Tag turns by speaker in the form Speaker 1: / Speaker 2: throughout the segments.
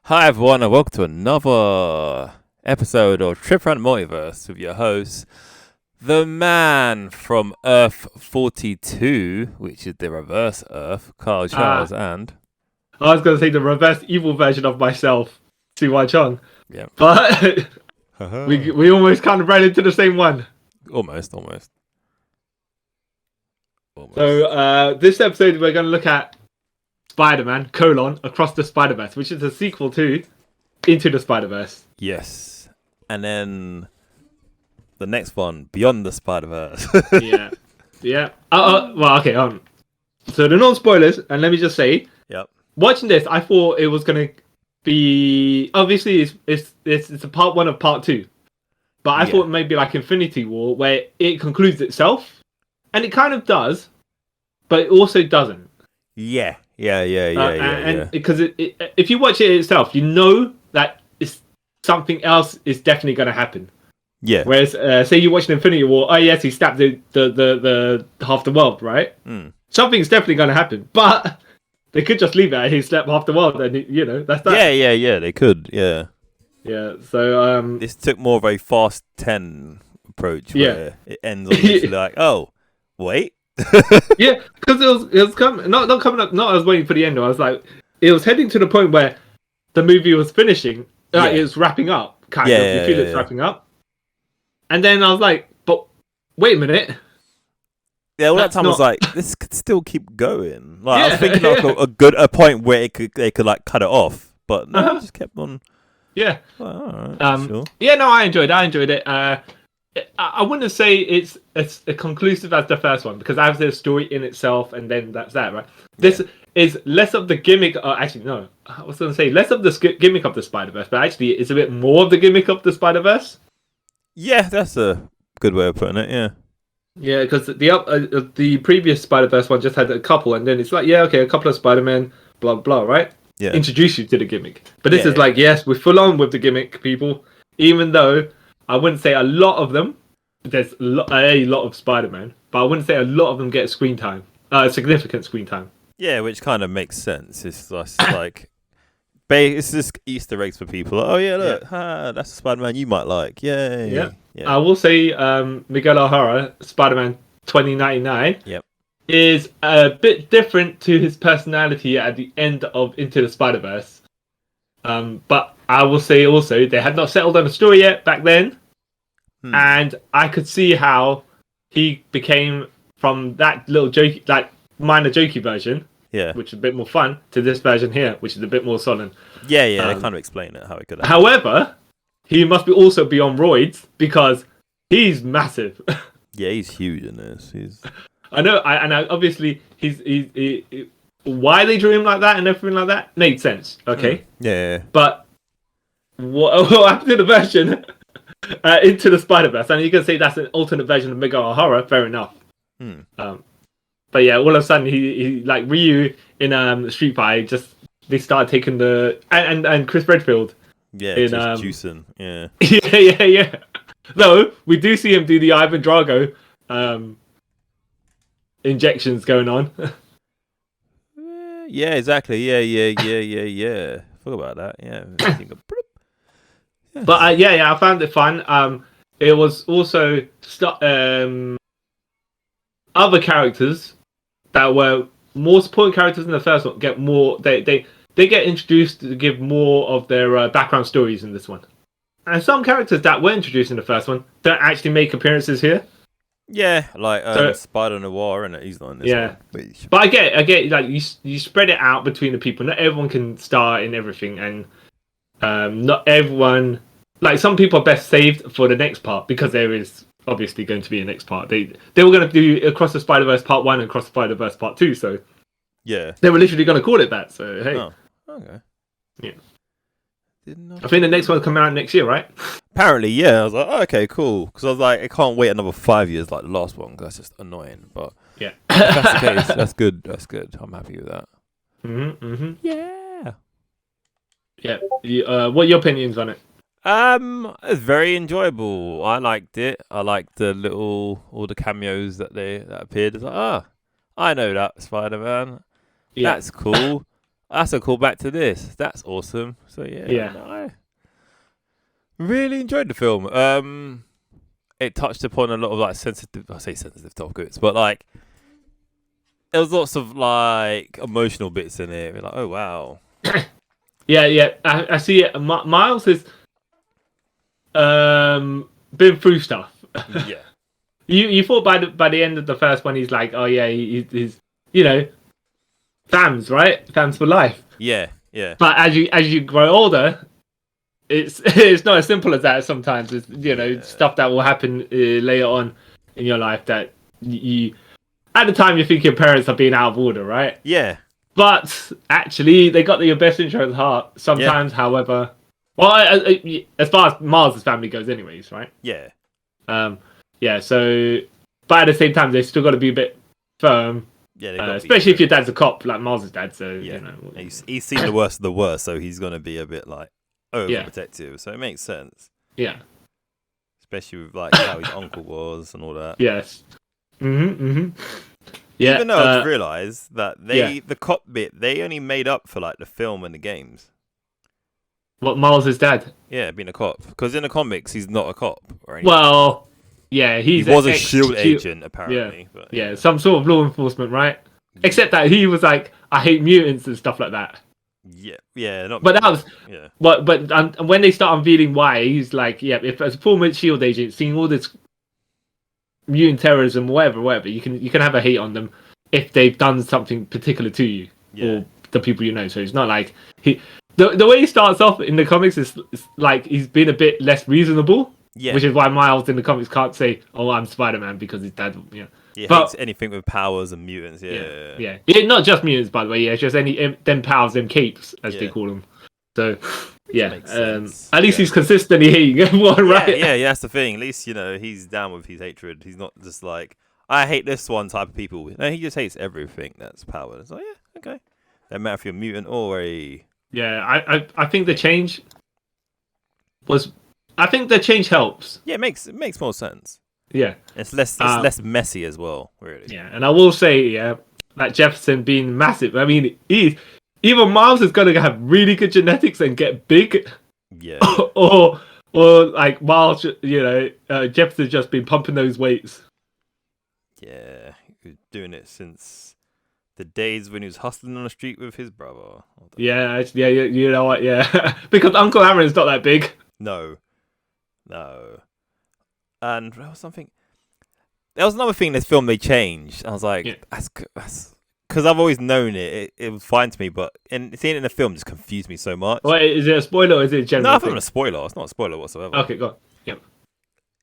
Speaker 1: Hi everyone, and welcome to another episode of Trip Around the Multiverse with your host, the man from Earth 42, which is the reverse Earth, Carl Charles, and...
Speaker 2: I was going to say the reverse evil version of myself, CY Chung.
Speaker 1: Yeah.
Speaker 2: But we almost kind of ran into the same one.
Speaker 1: Almost.
Speaker 2: So this episode we're going to look at Spider-Man, Across the Spider-Verse, which is a sequel to Into the Spider-Verse.
Speaker 1: Yes. And then the next one, Beyond the Spider-Verse.
Speaker 2: Yeah. Well, okay. So the non-spoilers, and let me just say, watching this, I thought it was going to be... Obviously, it's a part one of part two. But I thought maybe like Infinity War, where it concludes itself. And it kind of does, but it also doesn't.
Speaker 1: Yeah.
Speaker 2: And because if you watch it itself, you know that something else is definitely going to happen.
Speaker 1: Yeah.
Speaker 2: Whereas, say you watch Infinity War, oh yes, he stabbed the half the world, right? Something's definitely going to happen, but they could just leave it at he slapped half the world, and that's that.
Speaker 1: Yeah. They could. Yeah.
Speaker 2: So
Speaker 1: this took more of a Fast 10 approach, where it ends on literally like, oh, wait.
Speaker 2: Yeah, because it was coming, not coming up. Not I was waiting for the end. I was like, it was heading to the point where the movie was finishing. It was wrapping up. Kind of. You feel it's wrapping up. And then I was like, but wait a minute.
Speaker 1: Yeah, all that time I was like, this could still keep going. Like I was thinking of a point where they could like cut it off, but no, it just kept on.
Speaker 2: Yeah.
Speaker 1: Well, all right, sure.
Speaker 2: Yeah, no, I enjoyed it. I wouldn't say it's as conclusive as the first one, because I have the story in itself, and then that's that, right? This is less of the gimmick. Actually, no, I was going to say less of the gimmick of the Spider-Verse, but actually, it's a bit more of the gimmick of the Spider-Verse.
Speaker 1: Yeah, that's a good way of putting it. Yeah.
Speaker 2: Yeah, because the previous Spider-Verse one just had a couple, and then it's like, a couple of Spider-Man, blah blah, right?
Speaker 1: Yeah.
Speaker 2: Introduce you to the gimmick, but this is like, yes, we're full on with the gimmick, people. Even though I wouldn't say a lot of them. There's a lot of Spider-Man, but I wouldn't say a lot of them get screen time, significant screen time.
Speaker 1: Yeah, which kind of makes sense. It's just like, it's just Easter eggs for people. Oh yeah, look, that's a Spider-Man you might like. Yay. Yeah.
Speaker 2: I will say, Miguel O'Hara, Spider-Man 2099, is a bit different to his personality at the end of Into the Spider-Verse. But I will say also, they had not settled on a story yet back then. And I could see how he became from that little jokey, like minor jokey version, which is a bit more fun, to this version here, which is a bit more solid.
Speaker 1: Yeah, they kind of explain it how it could happen.
Speaker 2: However, he must also be on roids, because he's massive.
Speaker 1: Yeah, he's huge in this.
Speaker 2: I know, and obviously he why they drew him like that and everything like that made sense. Okay.
Speaker 1: Yeah.
Speaker 2: But what happened to the version? Into the Spider-Verse, and you can say that's an alternate version of Miguel O'Hara. Fair enough. But yeah, all of a sudden he like Ryu in Street Fighter. They started taking the and Chris Redfield.
Speaker 1: Yeah,
Speaker 2: in,
Speaker 1: just juicing. Yeah.
Speaker 2: Yeah. Though we do see him do the Ivan Drago injections going on.
Speaker 1: Yeah, exactly. Yeah. Forgot about that. Yeah.
Speaker 2: But I found it fun. It was also other characters that were more supporting characters in the first one get more. They get introduced to give more of their background stories in this one, and some characters that were introduced in the first one don't actually make appearances here.
Speaker 1: Yeah, like Spider Noir, and he's not in this one.
Speaker 2: But I get like you spread it out between the people. Not everyone can star in everything, and not everyone. Like, some people are best saved for the next part, because there is obviously going to be a next part. They were going to do Across the Spider-Verse Part 1 and Across the Spider-Verse Part 2, so they were literally going to call it that. So hey,
Speaker 1: okay,
Speaker 2: yeah. I think the next one's coming out next year, right?
Speaker 1: Apparently, yeah. I was like, oh, okay, cool, because I was like, I can't wait another 5 years like the last one, because that's just annoying. But
Speaker 2: yeah,
Speaker 1: if that's the case, that's good. That's good. I'm happy with that.
Speaker 2: Yeah. What are your opinions on it?
Speaker 1: It's very enjoyable. I liked it. I liked all the cameos that appeared. It's like, I know that Spider-Man. That's cool. That's a callback to this. That's awesome. So yeah. No, I really enjoyed the film. It touched upon a lot of like sensitive topics, but like there was lots of like emotional bits in it. We're like, oh wow.
Speaker 2: Yeah. I see it. Miles has been through stuff.
Speaker 1: Yeah.
Speaker 2: You thought by the end of the first one, he's like, oh yeah, he's fams, right? Fams for life.
Speaker 1: Yeah.
Speaker 2: But as you grow older, it's not as simple as that. Sometimes it's stuff that will happen later on in your life that you at the time you think your parents are being out of order, right?
Speaker 1: Yeah.
Speaker 2: But actually, they got your best interest at heart. Sometimes, however, well, as far as Miles' family goes, anyways, right?
Speaker 1: Yeah.
Speaker 2: Yeah. So, but at the same time, they still got to be a bit firm.
Speaker 1: Yeah.
Speaker 2: Especially if your dad's a cop, like Miles' dad. So
Speaker 1: he's seen the worst of the worst, so he's gonna be a bit like overprotective. So it makes sense.
Speaker 2: Yeah.
Speaker 1: Especially with like how his uncle was and all that.
Speaker 2: Yes. Yeah.
Speaker 1: Even though I just realised that the cop bit, they only made up for like the film and the games.
Speaker 2: What, Miles' dad?
Speaker 1: Yeah, being a cop. Because in the comics, he's not a cop or anything.
Speaker 2: Well, yeah, he
Speaker 1: was a SHIELD agent, apparently.
Speaker 2: Yeah, some sort of law enforcement, right? Yeah. Except that he was like, I hate mutants and stuff like that.
Speaker 1: Yeah, not.
Speaker 2: But that was, but when they start unveiling why, he's like, yeah, if as a former SHIELD agent, seeing all this mutant terrorism, whatever, you can have a hate on them if they've done something particular to you or the people you know. So it's not like the way he starts off in the comics is like he's been a bit less reasonable. Yeah. Which is why Miles in the comics can't say, "Oh, I'm Spider-Man," because his dad. Yeah.
Speaker 1: He hates anything with powers and mutants. Yeah.
Speaker 2: Not just mutants, by the way. Yeah, it's just them powers, them capes, as they call them. So, yeah. At least he's consistently hating everyone, right?
Speaker 1: Yeah. That's the thing. At least he's down with his hatred. He's not just like, I hate this one type of people. No, he just hates everything that's power. So yeah, okay. No matter if you're a mutant or a.
Speaker 2: Yeah, I think the change was. I think the change helps.
Speaker 1: Yeah, it makes more sense.
Speaker 2: Yeah,
Speaker 1: it's less messy as well, really.
Speaker 2: Yeah, and I will say, that Jefferson being massive. I mean, even Miles is gonna have really good genetics and get big.
Speaker 1: Yeah.
Speaker 2: or like Miles, Jefferson's just been pumping those weights.
Speaker 1: Yeah, he was doing it since the days when he was hustling on the street with his brother.
Speaker 2: Yeah, you know what? Yeah, because Uncle Aaron's not that big.
Speaker 1: No. And there was another thing in this film they changed. I was like, that's because I've always known it. It was fine to me, but seeing it in the film just confused me so much.
Speaker 2: Wait, is it a spoiler or is it a general?
Speaker 1: No, I think it's a spoiler. It's not a spoiler whatsoever.
Speaker 2: Okay, go on. Yep.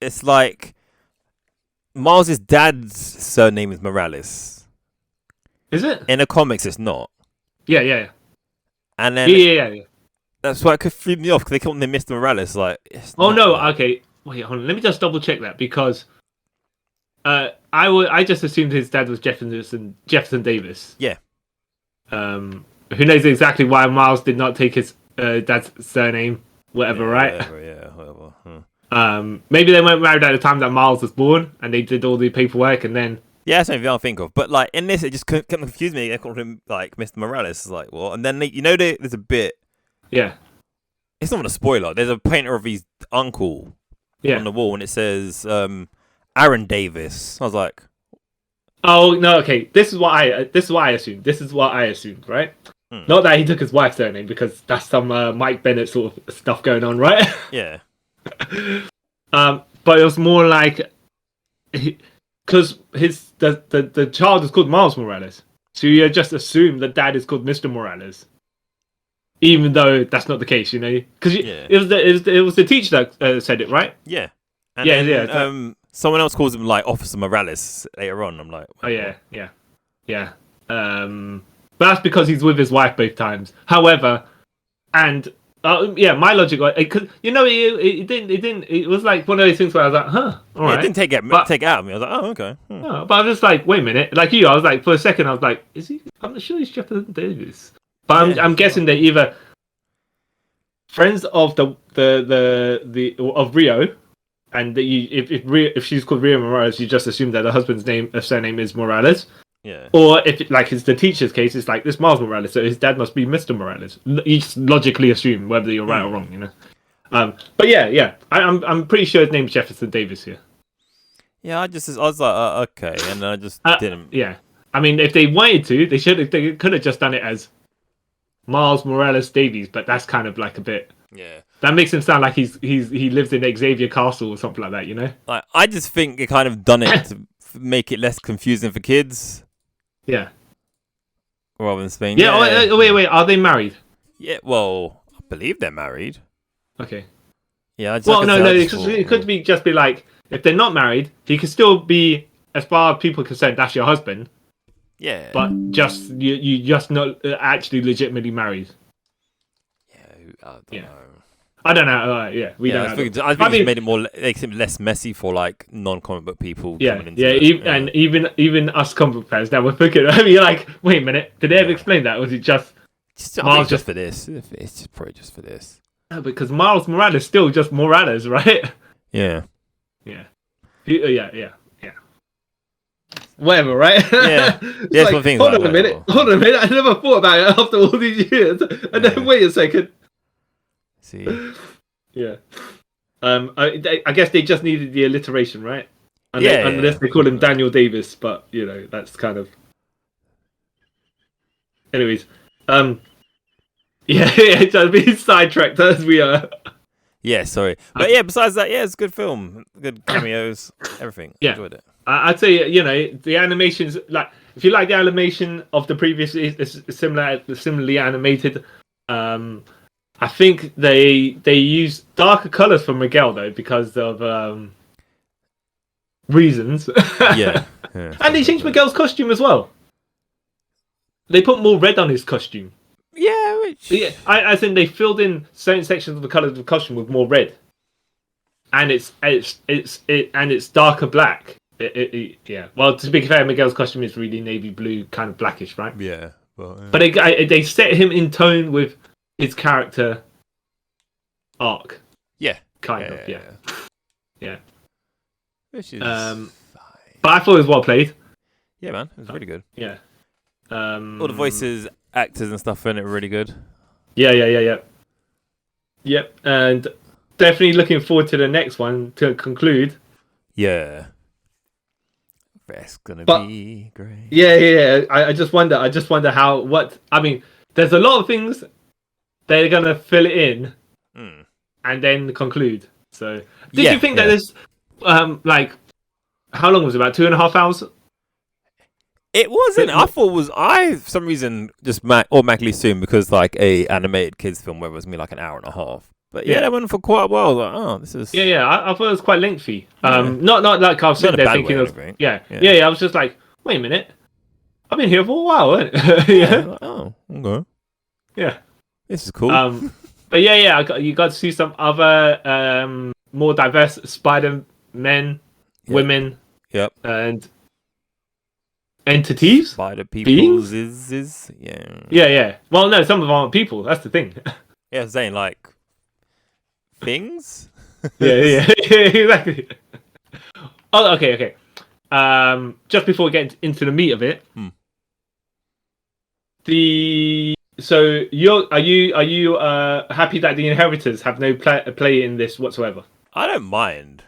Speaker 1: It's like Miles' dad's surname is Morales.
Speaker 2: Is it?
Speaker 1: In the comics, it's not.
Speaker 2: Yeah.
Speaker 1: And then
Speaker 2: yeah.
Speaker 1: That's why it confused me off because they called him Mr. Morales. Like,
Speaker 2: okay. Wait, hold on. Let me just double check that because I just assumed his dad was Jefferson Davis.
Speaker 1: Yeah.
Speaker 2: Who knows exactly why Miles did not take his dad's surname, whatever, right?
Speaker 1: Whatever.
Speaker 2: Maybe they weren't married at the time that Miles was born, and they did all the paperwork, and then.
Speaker 1: Yeah, that's something I'll think of. But like in this, it just confused me. They called him like Mr. Morales. It's like what? And then there's a bit.
Speaker 2: Yeah.
Speaker 1: It's not a spoiler. There's a painter of his uncle on the wall, and it says Aaron Davis. I was like,
Speaker 2: "Oh no, okay. This is what I assumed, right? Not that he took his wife's surname because that's some Mike Bennett sort of stuff going on, right?
Speaker 1: Yeah.
Speaker 2: But it was more like because the child is called Miles Morales, so you just assume the dad is called Mr. Morales." Even though that's not the case, because it was the teacher that said it, right?
Speaker 1: Yeah.
Speaker 2: And then,
Speaker 1: someone else calls him like Officer Morales later on. I'm like,
Speaker 2: oh yeah. But that's because he's with his wife both times. However, and my logic, because it didn't. It was like one of those things where I was like, huh, all right.
Speaker 1: It didn't take it out of me. I was like, oh, okay.
Speaker 2: But I was just like, wait a minute, like you. I was like, for a second, I was like, is he? I'm not sure he's Jefferson Davis. But I'm guessing they're either friends of the of Rio, and that if she's called Rio Morales, you just assume that the husband's surname is Morales,
Speaker 1: Yeah.
Speaker 2: Or if, like, it's the teacher's case, it's like this Miles Morales, so his dad must be Mr. Morales. You just logically assume whether you're right or wrong, you know. But I'm pretty sure his name's Jefferson Davis here.
Speaker 1: Yeah, I was like, okay, and I just didn't.
Speaker 2: Yeah, I mean, if they wanted to, they could have just done it as Miles Morales Davies, but that's kind of like a bit.
Speaker 1: Yeah.
Speaker 2: That makes him sound like he lives in Xavier Castle or something like that, you know?
Speaker 1: Like, I just think it kind of done it to make it less confusing for kids.
Speaker 2: Yeah.
Speaker 1: Rather than Spain.
Speaker 2: Yeah. Wait. Are they married?
Speaker 1: Yeah. Well, I believe they're married.
Speaker 2: Okay.
Speaker 1: Yeah.
Speaker 2: It could just be like, if they're not married, he could still be, as far as people are concerned, that's your husband.
Speaker 1: Yeah.
Speaker 2: But just you just not actually legitimately married.
Speaker 1: Yeah.
Speaker 2: I don't know. We don't know.
Speaker 1: I think it's made it makes it less messy for like non-comic book people.
Speaker 2: And even us comic book fans that were thinking, I mean, you're like, wait a minute, did they ever explain that? Or was it just
Speaker 1: Miles just for this? It's just probably just for this.
Speaker 2: No, because Miles Morales is still just Morales, right?
Speaker 1: Yeah.
Speaker 2: Yeah. Whatever, right?
Speaker 1: Yeah.
Speaker 2: Like, hold on a minute. I never thought about it after all these years. And then wait a second.
Speaker 1: See.
Speaker 2: Yeah. I guess they just needed the alliteration, right? Unless they call him Daniel Davis, but you know, that's kind of. Anyways, just being sidetracked as we are.
Speaker 1: Yeah, sorry, but yeah. Besides that, it's a good film, good cameos, everything.
Speaker 2: Yeah.
Speaker 1: Enjoyed it.
Speaker 2: I'd say, you know, the animations, like, if you like the animation of the previous, it's similarly animated. I think they use darker colors for Miguel though because of reasons.
Speaker 1: Yeah.
Speaker 2: And they changed Miguel's costume as well. They put more red on his costume.
Speaker 1: Yeah,
Speaker 2: I think they filled in certain sections of the colors of the costume with more red, and it's darker black. Yeah. Well, to be fair, Miguel's costume is really navy blue, kind of blackish, right?
Speaker 1: Yeah. Well,
Speaker 2: But they set him in tone with his character arc.
Speaker 1: Yeah.
Speaker 2: Kind of. Yeah.
Speaker 1: Which is
Speaker 2: fine. But I thought it was well played.
Speaker 1: Yeah, man, it was really good.
Speaker 2: Yeah.
Speaker 1: All the voices, actors, and stuff in it were really good.
Speaker 2: Yeah. Yep, and definitely looking forward to the next one to conclude.
Speaker 1: Yeah. That's gonna be great.
Speaker 2: Yeah. I just wonder I mean, there's a lot of things they're gonna fill it in and then conclude. So did you think that this like how long was it? About 2.5 hours?
Speaker 1: It wasn't. I thought for some reason just automatically assumed because like a animated kids film where it was me like an hour and a half. But that went for quite a while. Like, oh, this is.
Speaker 2: Yeah. I thought it was quite lengthy. Not like I was sitting there thinking of. Yeah. I was just like, wait a minute, I've been here for a while, haven't I?
Speaker 1: Like, oh, okay.
Speaker 2: Yeah.
Speaker 1: This is cool.
Speaker 2: But you got to see some other more diverse Spider-Men, women, and entities.
Speaker 1: Spider peoples is
Speaker 2: Yeah. Well, no, some of them aren't people. That's the thing.
Speaker 1: Yeah, I'm saying like. Things?
Speaker 2: yeah, exactly. Oh, okay. Just before we get into the meat of it, are you happy that the Inheritors have no play in this whatsoever?
Speaker 1: I don't mind.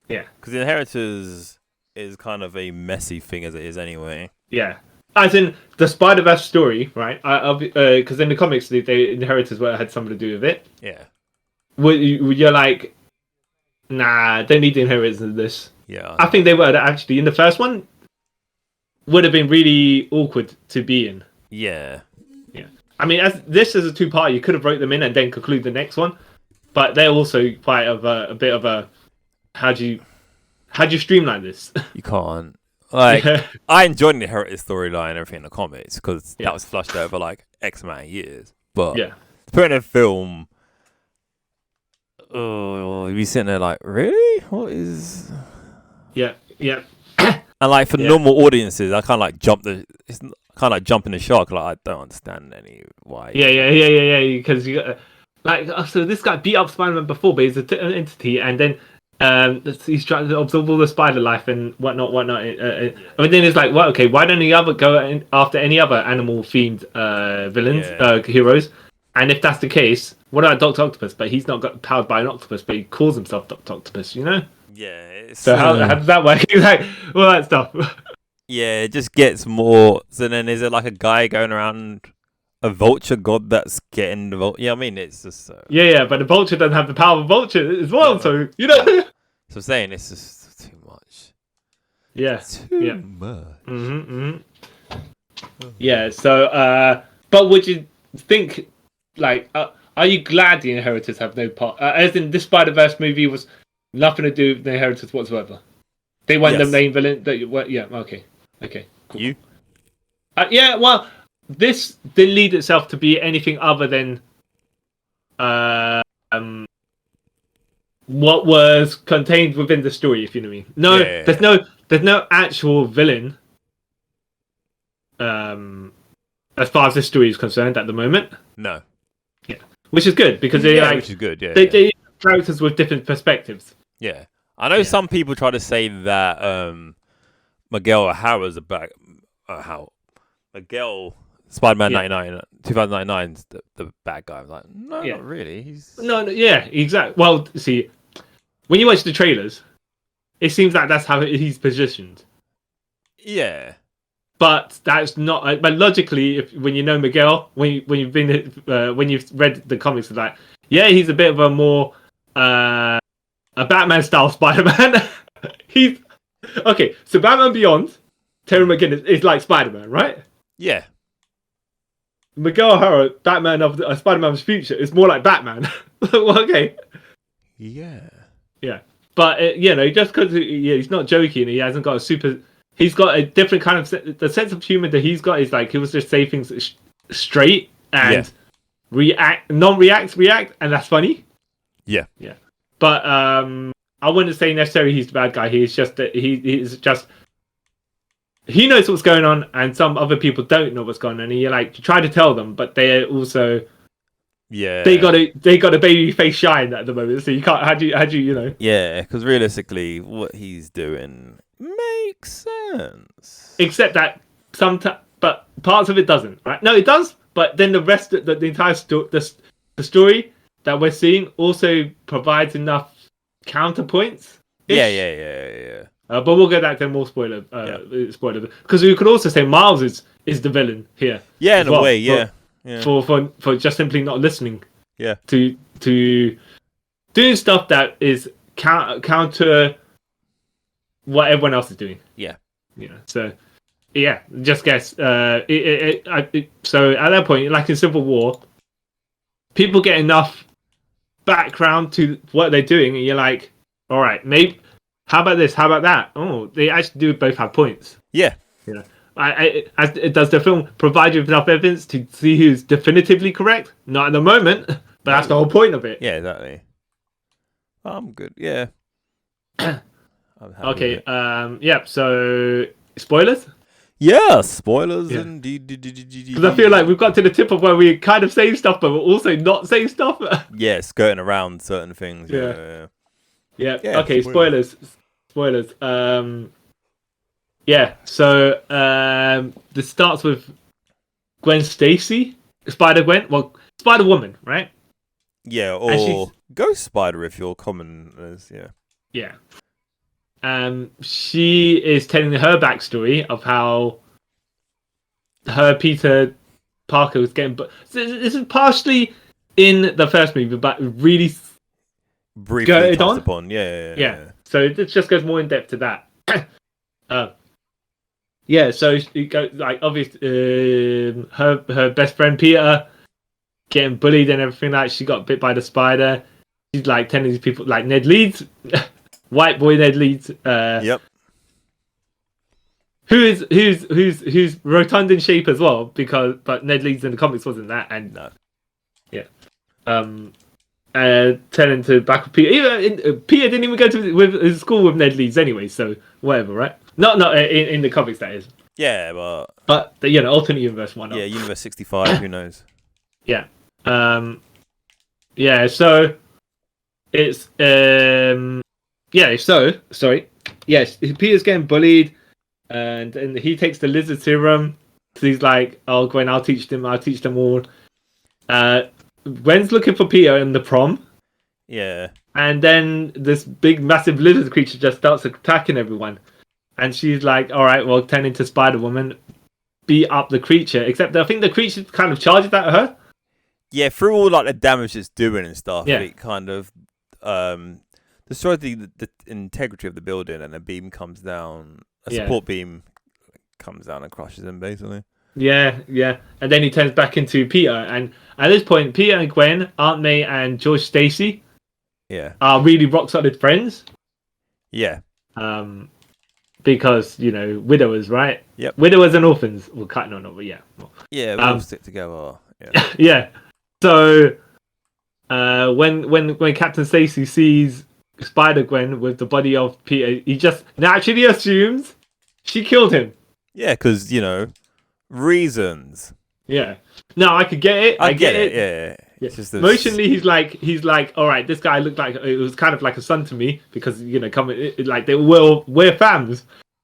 Speaker 2: Yeah,
Speaker 1: because the Inheritors is kind of a messy thing as it is anyway.
Speaker 2: Yeah, as in the Spider-Verse story, right? Because in the comics, the Inheritors had something to do with it.
Speaker 1: Yeah.
Speaker 2: You're like, nah, don't need the Inheritors in this.
Speaker 1: Yeah.
Speaker 2: I think they were actually in the first one. Would have been really awkward to be in.
Speaker 1: Yeah.
Speaker 2: I mean, as this is a two-part, you could have wrote them in and then conclude the next one, but they're also quite of a bit of a how do you streamline this? You
Speaker 1: can't. Like, I enjoyed the Inheritors storyline and everything in the comics because that was flushed over like X amount of years. But to put in a film. Oh, you sitting there like, really? What is? Yeah. And like for normal audiences, I kind of like it's kind of like jumping the shark. Like I don't understand why. Yeah. Because you got so this guy beat up Spider-Man before, but he's an entity, and then
Speaker 2: He's trying to absorb all the spider life and whatnot. And then it's like, well, okay, why don't the other go after any other animal themed villains, heroes? And if that's the case, what about Dr. Octopus? But he's not got powered by an octopus, but he calls himself Dr. Octopus, you know?
Speaker 1: Yeah.
Speaker 2: So how does that work? Like all that stuff.
Speaker 1: Yeah, it just gets more. So then is it like a guy going around a vulture god that's getting the vulture? Yeah, I mean, it's just.
Speaker 2: Yeah, but the vulture doesn't have the power of vulture as well, so, you know.
Speaker 1: So I'm saying it's just too much.
Speaker 2: Yeah.
Speaker 1: Too much.
Speaker 2: Yeah, so, but would you think, like, are you glad the Inheritors have no part? As in, this Spider-Verse movie was nothing to do with the Inheritors whatsoever. They weren't the main villain. Okay, cool.
Speaker 1: You?
Speaker 2: Yeah, well, this didn't lead itself to be anything other than what was contained within the story, if you know what I mean. No, there's no actual villain as far as the story is concerned at the moment.
Speaker 1: No.
Speaker 2: Yeah. Which is good because
Speaker 1: which is good,
Speaker 2: they have characters with different perspectives.
Speaker 1: Yeah. I know some people try to say that Miguel O'Hara's Miguel Spider-Man 2099 is the bad guy. I'm like, no, not really.
Speaker 2: Exactly. Well, see, when you watch the trailers, it seems like that's how he's positioned.
Speaker 1: Yeah.
Speaker 2: But that's not. But logically, when you know Miguel, when you've read the comics, it's like, yeah, he's a bit of a more a Batman style Spider-Man. He's okay. So Batman Beyond, Terry McGinnis is like Spider-Man, right?
Speaker 1: Yeah.
Speaker 2: Miguel O'Hara, Batman of Spider-Man's future, is more like Batman. Well, okay.
Speaker 1: Yeah.
Speaker 2: Yeah, but just because he's not jokey and he hasn't got a super. He's got a different kind of the sense of humor that he's got is like he was just say things straight and react, and that's funny.
Speaker 1: Yeah.
Speaker 2: Yeah. But I wouldn't say necessarily he's the bad guy. He's just that he's just he knows what's going on, and some other people don't know what's going on. And you try to tell them, but they also they got a baby face shine at the moment. So you can't how do you
Speaker 1: Yeah, because realistically, what he's doing makes sense.
Speaker 2: Except that sometimes, but parts of it doesn't. Right? No, it does. But then the rest of the entire the story that we're seeing also provides enough counterpoints.
Speaker 1: Yeah.
Speaker 2: But we'll get back to more spoiler because we could also say Miles is the villain here.
Speaker 1: Yeah, in a way, yeah.
Speaker 2: For just simply not listening.
Speaker 1: Yeah.
Speaker 2: To doing stuff that is counter what everyone else is doing.
Speaker 1: Yeah.
Speaker 2: So just guess. So at that point, like in Civil War, people get enough background to what they're doing, and you're like, all right, maybe. How about this? How about that? Oh, they actually do both have points.
Speaker 1: Yeah.
Speaker 2: Does the film provide you with enough evidence to see who's definitively correct? Not at the moment, but that's the whole point of it.
Speaker 1: Yeah, exactly. I'm good. Yeah.
Speaker 2: Okay. So spoilers.
Speaker 1: Yeah, spoilers indeed.
Speaker 2: Because I feel like we've got to the tip of where we're kind of saying stuff, but we're also not saying stuff.
Speaker 1: Yeah, skirting around certain things.
Speaker 2: Yeah. Okay. Spoilers. So this starts with Gwen Stacey, Spider-Gwen. Well, Spider-Woman, right?
Speaker 1: Yeah, or Ghost Spider if you're common as
Speaker 2: Yeah. She is telling her backstory of how her Peter Parker was getting. But this is partially in the first movie, but really
Speaker 1: briefly touched upon. Yeah.
Speaker 2: So it just goes more in depth to that. So she goes obviously her best friend Peter getting bullied and everything. Like she got bit by the spider. She's telling these people Ned Leeds. White boy Ned Leeds.
Speaker 1: Yep.
Speaker 2: Who's rotund in shape as well but Ned Leeds in the comics wasn't that and
Speaker 1: no.
Speaker 2: Yeah. Telling to back up Peter. Peter didn't even go to his school with Ned Leeds anyway, so whatever, right? Not in the comics that is.
Speaker 1: Yeah,
Speaker 2: but alternate universe one.
Speaker 1: Yeah, Universe 65. Who knows?
Speaker 2: Yeah. So it's Yes, Peter's getting bullied, and he takes the lizard serum. So he's like, "Oh, Gwen, I'll teach them all." Gwen's looking for Peter in the prom.
Speaker 1: Yeah.
Speaker 2: And then this big, massive lizard creature just starts attacking everyone. And she's like, all right, well, turn into Spider-Woman, beat up the creature. Except I think the creature kind of charges at her.
Speaker 1: Yeah, through all like the damage it's doing and stuff,
Speaker 2: Yeah.
Speaker 1: it kind of destroys the integrity of the building, and a beam comes down, support beam comes down and crushes him, basically.
Speaker 2: Yeah. And then he turns back into Peter. And at this point, Peter and Gwen, Aunt May and George Stacey are really rock solid friends.
Speaker 1: Yeah.
Speaker 2: Because, you know, widowers, right?
Speaker 1: Yep.
Speaker 2: Widowers and orphans. Well, kind of not, but yeah.
Speaker 1: Yeah, we all stick together. Yeah.
Speaker 2: Yeah. So, when Captain Stacey sees Spider-Gwen with the body of Peter, he just naturally assumes she killed him.
Speaker 1: Yeah, because, you know, reasons.
Speaker 2: Yeah. No, I could get it. I get it.
Speaker 1: Yeah. It's just
Speaker 2: emotionally, he's like, all right, this guy looked like it was kind of like a son to me because, you know, we're fams.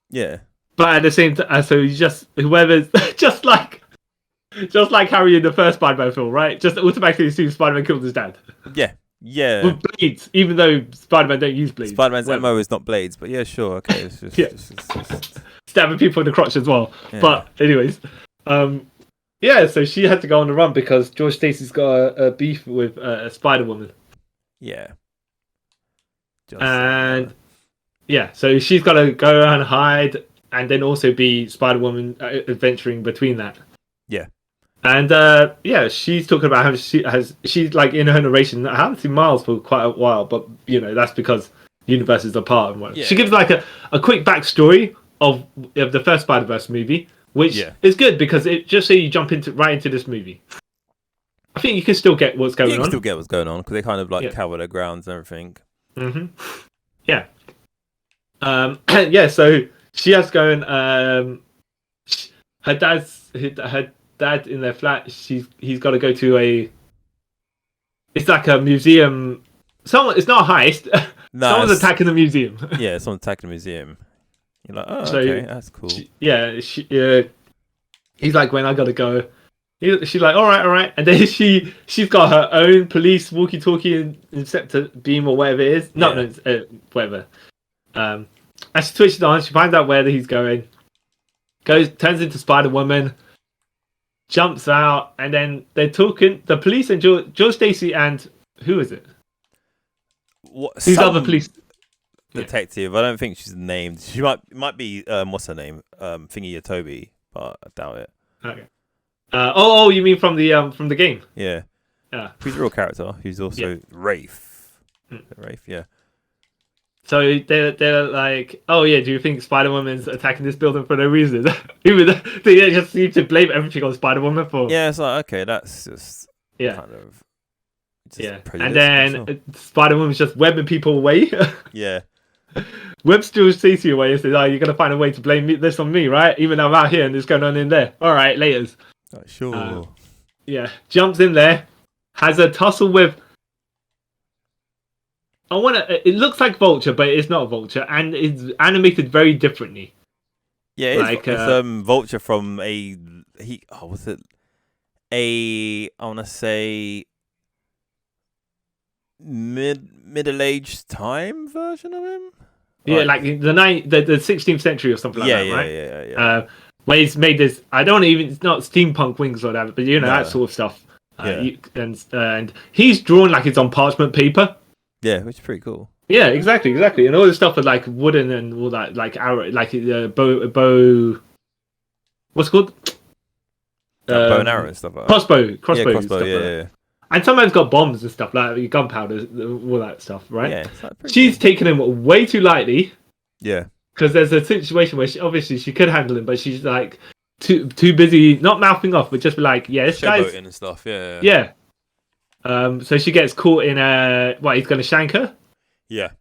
Speaker 1: Yeah.
Speaker 2: But at the same time, so he's just whoever's just like Harry in the first Spider-Man film, right? Just automatically assumes Spider-Man killed his dad.
Speaker 1: Yeah.
Speaker 2: With blades, even though Spider-Man don't use blades.
Speaker 1: Spider-Man's MO is not blades, but yeah, sure, okay. It's just
Speaker 2: stabbing people in the crotch as well.
Speaker 1: Yeah.
Speaker 2: But anyways, so she had to go on the run because George Stacey's got a beef with a Spider-Woman.
Speaker 1: Yeah.
Speaker 2: So she's got to go and hide, and then also be Spider-Woman adventuring between that.
Speaker 1: Yeah.
Speaker 2: And she's talking about how she's like in her narration. I haven't seen Miles for quite a while, but you know that's because universes are apart and whatever. Yeah. She gives like a quick backstory of the first Spider-Verse movie, which is good because it just so you jump right into this movie. I think you can still get what's going on.
Speaker 1: You can still get what's going on because they kind of like cover their grounds and everything.
Speaker 2: Mm-hmm. Yeah. So she has to go and her dad in their flat. He's got to go to it's like a museum. It's not a heist. No, someone's attacking the museum.
Speaker 1: Yeah, someone's attacking the museum. You're like, oh, okay, that's cool.
Speaker 2: He's like, when I gotta go. She's like, all right, and then she's got her own police walkie-talkie and interceptor beam or whatever it is. Whatever. And she switches on. She finds out where he's going. Turns into Spider-Woman. Jumps out, and then they're talking. The police and George Stacey and who is it? These other police
Speaker 1: detective. I don't think she's named. She might be. What's her name? Thingy Toby, but I doubt it.
Speaker 2: Okay. You mean from the game?
Speaker 1: Yeah. Yeah. Who's a real character? Who's also Rafe. Rafe, yeah.
Speaker 2: So they're like, oh yeah, do you think Spider-Woman's attacking this building for no reason? Even they just seem to blame everything on Spider-Woman for.
Speaker 1: Yeah, it's like, okay, that's just kind of.
Speaker 2: And then Spider-Woman's just webbing people away.
Speaker 1: Yeah.
Speaker 2: Webs George Stacey away and says, "Oh, you're gonna find a way to blame this on me, right? Even though I'm out here and it's going on in there. All right, laters."
Speaker 1: Sure.
Speaker 2: Jumps in there, has a tussle with. It looks like Vulture, but it's not Vulture, and it's animated very differently.
Speaker 1: Yeah, it's Vulture from I want to say middle-aged time version of him.
Speaker 2: Yeah, like the 16th century or something like that, right?
Speaker 1: Yeah.
Speaker 2: Where he's made this. It's not steampunk wings or whatever, but that sort of stuff. And he's drawn like it's on parchment paper.
Speaker 1: Yeah, which is pretty cool.
Speaker 2: Yeah, exactly, and all this stuff with like wooden and all that, like arrow, like bow. What's it called?
Speaker 1: Bow and arrow and stuff like that.
Speaker 2: Crossbow.
Speaker 1: Yeah, crossbow. Yeah.
Speaker 2: And sometimes got bombs and stuff like gunpowder, all that stuff, right?
Speaker 1: Yeah,
Speaker 2: she's taking him way too lightly.
Speaker 1: Yeah.
Speaker 2: Because there's a situation where she could handle him, but she's like too busy, not mouthing off, but just like, this guy's
Speaker 1: showboating and stuff. Yeah.
Speaker 2: Yeah. So she gets caught in he's going to shank her.
Speaker 1: Yeah.